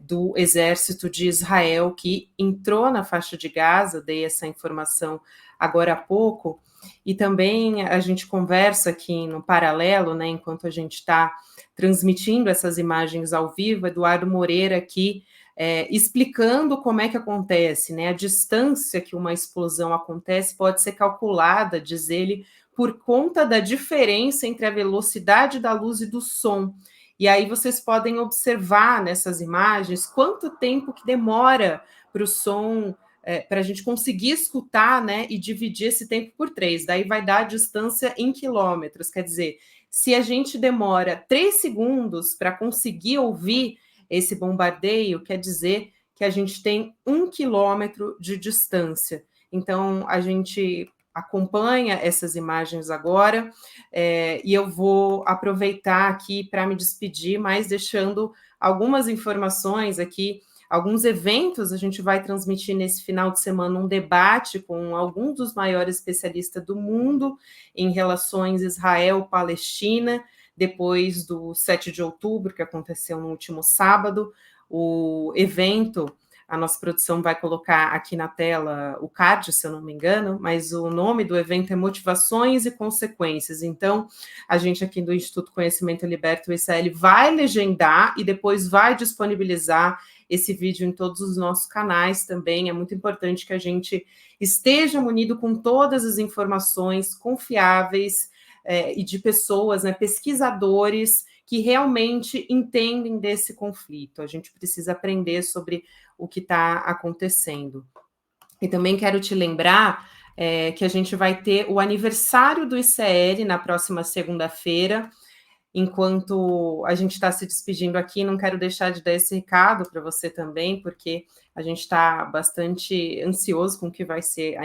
Speaker 1: do exército de Israel que entrou na faixa de Gaza, dei essa informação agora há pouco, e também a gente conversa aqui no paralelo, né, enquanto a gente está transmitindo essas imagens ao vivo, Eduardo Moreira aqui, explicando como é que acontece, né? A distância que uma explosão acontece pode ser calculada, diz ele, por conta da diferença entre a velocidade da luz e do som. E aí vocês podem observar nessas imagens quanto tempo que demora para o som, para a gente conseguir escutar, né? E dividir esse tempo por 3. Daí vai dar a distância em quilômetros. Quer dizer, se a gente demora 3 segundos para conseguir ouvir esse bombardeio, quer dizer que a gente tem 1 quilômetro de distância. Então, a gente acompanha essas imagens agora, e eu vou aproveitar aqui para me despedir, mas deixando algumas informações aqui, alguns eventos. A gente vai transmitir nesse final de semana um debate com alguns dos maiores especialistas do mundo em relações Israel-Palestina, depois do 7 de outubro, que aconteceu no último sábado. O evento, a nossa produção vai colocar aqui na tela o card, se eu não me engano, mas o nome do evento é Motivações e Consequências. Então, a gente aqui do Instituto Conhecimento Liberto, o ICL, vai legendar e depois vai disponibilizar esse vídeo em todos os nossos canais também. É muito importante que a gente esteja munido com todas as informações confiáveis, e de pessoas, né, pesquisadores que realmente entendem desse conflito. A gente precisa aprender sobre o que está acontecendo. E também quero te lembrar que a gente vai ter o aniversário do ICL na próxima segunda-feira. Enquanto a gente está se despedindo aqui, não quero deixar de dar esse recado para você também, porque a gente está bastante ansioso com o que vai ser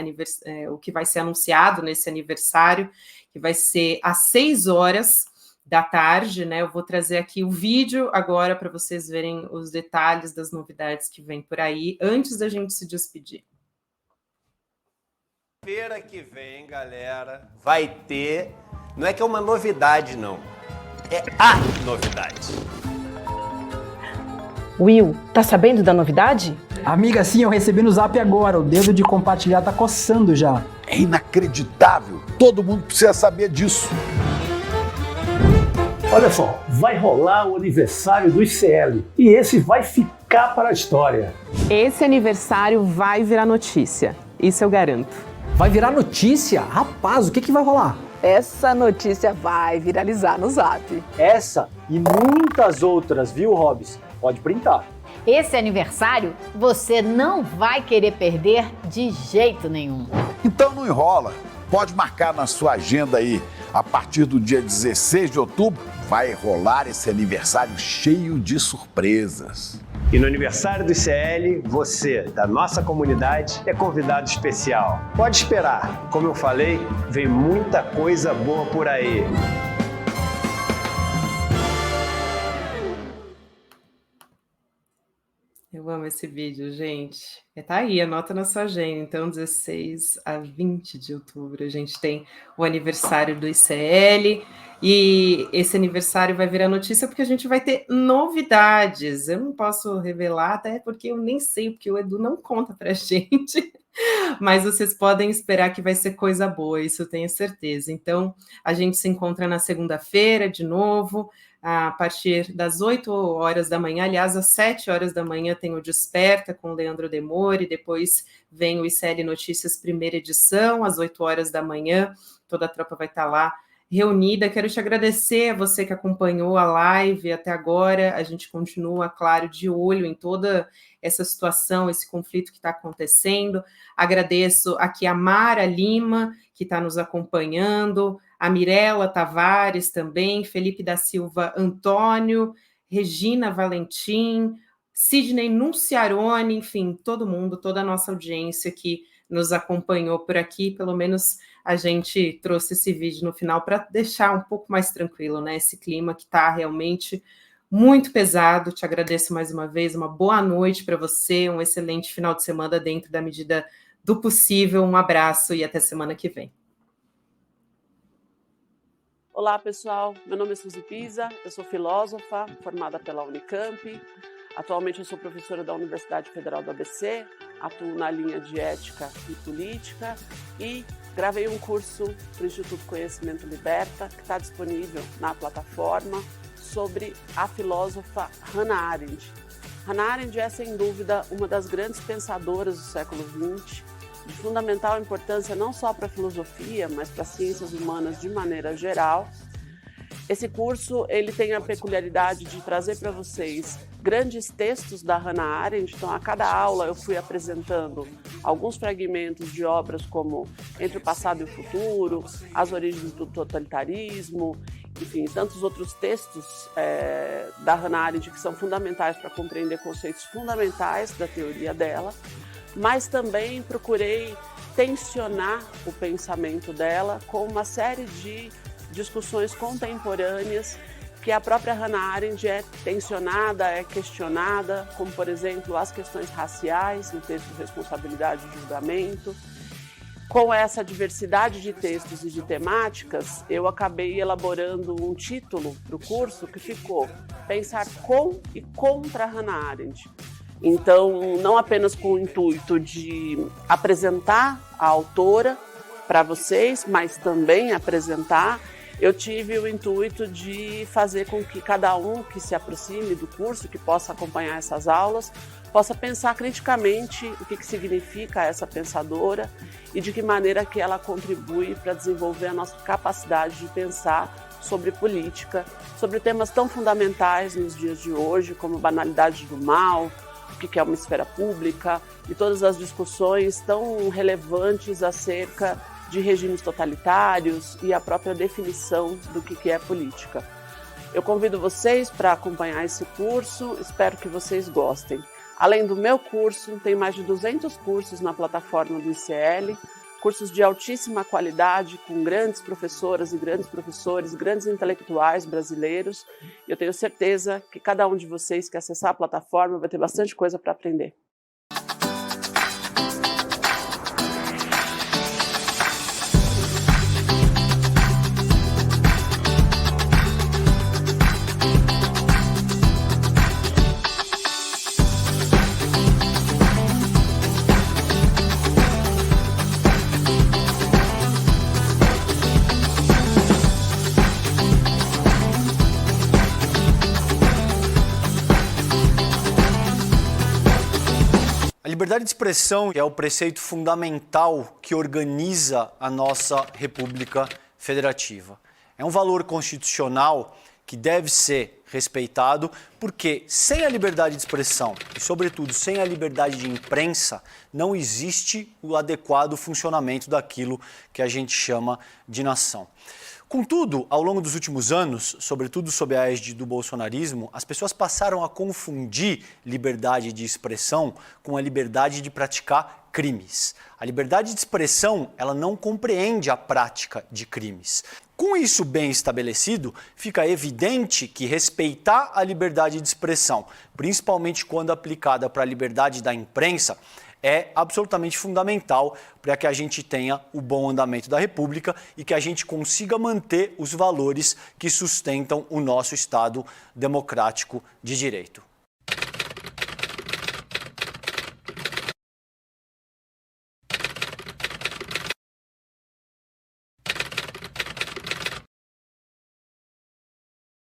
Speaker 1: anunciado nesse aniversário, que vai ser às 18h, né? Eu vou trazer aqui o vídeo agora para vocês verem os detalhes das novidades que vem por aí, antes da gente se despedir.
Speaker 8: Feira que vem, galera, vai ter, não é que é uma novidade, não, é a novidade.
Speaker 9: Will, tá sabendo da novidade?
Speaker 10: Amiga, sim, eu recebi no zap agora, o dedo de compartilhar tá coçando já.
Speaker 11: É inacreditável, todo mundo precisa saber disso.
Speaker 12: Olha só, vai rolar o aniversário do ICL e esse vai ficar para a história.
Speaker 13: Esse aniversário vai virar notícia, isso eu garanto.
Speaker 10: Vai virar notícia? Rapaz, o que vai rolar?
Speaker 9: Essa notícia vai viralizar no zap.
Speaker 12: Essa e muitas outras, viu, Hobbs? Pode printar.
Speaker 14: Esse aniversário você não vai querer perder de jeito nenhum.
Speaker 11: Então não enrola, pode marcar na sua agenda aí. A partir do dia 16 de outubro vai rolar esse aniversário cheio de surpresas.
Speaker 8: E no aniversário do ICL, você, da nossa comunidade, é convidado especial. Pode esperar, como eu falei, vem muita coisa boa por aí.
Speaker 1: Eu amo esse vídeo, gente. Tá aí, anota na sua agenda. Então, 16 a 20 de outubro, a gente tem o aniversário do ICL. E esse aniversário vai virar notícia porque a gente vai ter novidades. Eu não posso revelar, até porque eu nem sei, porque o Edu não conta pra gente. Mas vocês podem esperar que vai ser coisa boa, isso eu tenho certeza. Então, a gente se encontra na segunda-feira de novo, a partir das 8h da manhã, aliás, às 7h da manhã tem o Desperta com o Leandro Demore, depois vem o ICL Notícias primeira edição, às 8h da manhã, toda a tropa vai estar lá reunida. Quero te agradecer a você que acompanhou a live até agora, a gente continua, claro, de olho em toda essa situação, esse conflito que está acontecendo. Agradeço aqui a Mara Lima, que está nos acompanhando, a Mirela Tavares também, Felipe da Silva Antônio, Regina Valentim, Sidney Nunciarone, enfim, todo mundo, toda a nossa audiência que nos acompanhou por aqui, pelo menos a gente trouxe esse vídeo no final para deixar um pouco mais tranquilo, né? Esse clima que está realmente muito pesado. Te agradeço mais uma vez, uma boa noite para você, um excelente final de semana dentro da medida do possível. Um abraço e até semana que vem.
Speaker 13: Olá, pessoal. Meu nome é Suzy Pisa, eu sou filósofa, formada pela Unicamp. Atualmente eu sou professora da Universidade Federal do ABC, atuo na linha de ética e política e gravei um curso para o Instituto Conhecimento Liberta, que está disponível na plataforma, sobre a filósofa Hannah Arendt. Hannah Arendt é, sem dúvida, uma das grandes pensadoras do século XX, de fundamental importância não só para a filosofia, mas para as ciências humanas de maneira geral. Esse curso ele tem a peculiaridade de trazer para vocês grandes textos da Hannah Arendt. Então, a cada aula eu fui apresentando alguns fragmentos de obras como Entre o Passado e o Futuro, As Origens do Totalitarismo, enfim, tantos outros textos da Hannah Arendt que são fundamentais para compreender conceitos fundamentais da teoria dela, mas também procurei tensionar o pensamento dela com uma série de discussões contemporâneas que a própria Hannah Arendt é tensionada, é questionada, como, por exemplo, as questões raciais no texto Responsabilidade e Julgamento. Com essa diversidade de textos e de temáticas, eu acabei elaborando um título para o curso que ficou Pensar com e contra Hannah Arendt. Então, não apenas com o intuito de apresentar a autora para vocês, mas também apresentar, eu tive o intuito de fazer com que cada um que se aproxime do curso, que possa acompanhar essas aulas, possa pensar criticamente o que significa essa pensadora e de que maneira que ela contribui para desenvolver a nossa capacidade de pensar sobre política, sobre temas tão fundamentais nos dias de hoje, como banalidade do mal, o que é uma esfera pública e todas as discussões tão relevantes acerca de regimes totalitários e a própria definição do que é política. Eu convido vocês para acompanhar esse curso, espero que vocês gostem. Além do meu curso, tem mais de 200 cursos na plataforma do ICL, cursos de altíssima qualidade, com grandes professoras e grandes professores, grandes intelectuais brasileiros. Eu tenho certeza que cada um de vocês que acessar a plataforma vai ter bastante coisa para aprender.
Speaker 15: A liberdade de expressão é o preceito fundamental que organiza a nossa República Federativa. É um valor constitucional que deve ser respeitado, porque sem a liberdade de expressão e, sobretudo, sem a liberdade de imprensa, não existe o adequado funcionamento daquilo que a gente chama de nação. Contudo, ao longo dos últimos anos, sobretudo sob a égide do bolsonarismo, as pessoas passaram a confundir liberdade de expressão com a liberdade de praticar crimes. A liberdade de expressão, ela não compreende a prática de crimes. Com isso bem estabelecido, fica evidente que respeitar a liberdade de expressão, principalmente quando aplicada para a liberdade da imprensa, é absolutamente fundamental para que a gente tenha o bom andamento da República e que a gente consiga manter os valores que sustentam o nosso Estado democrático de direito.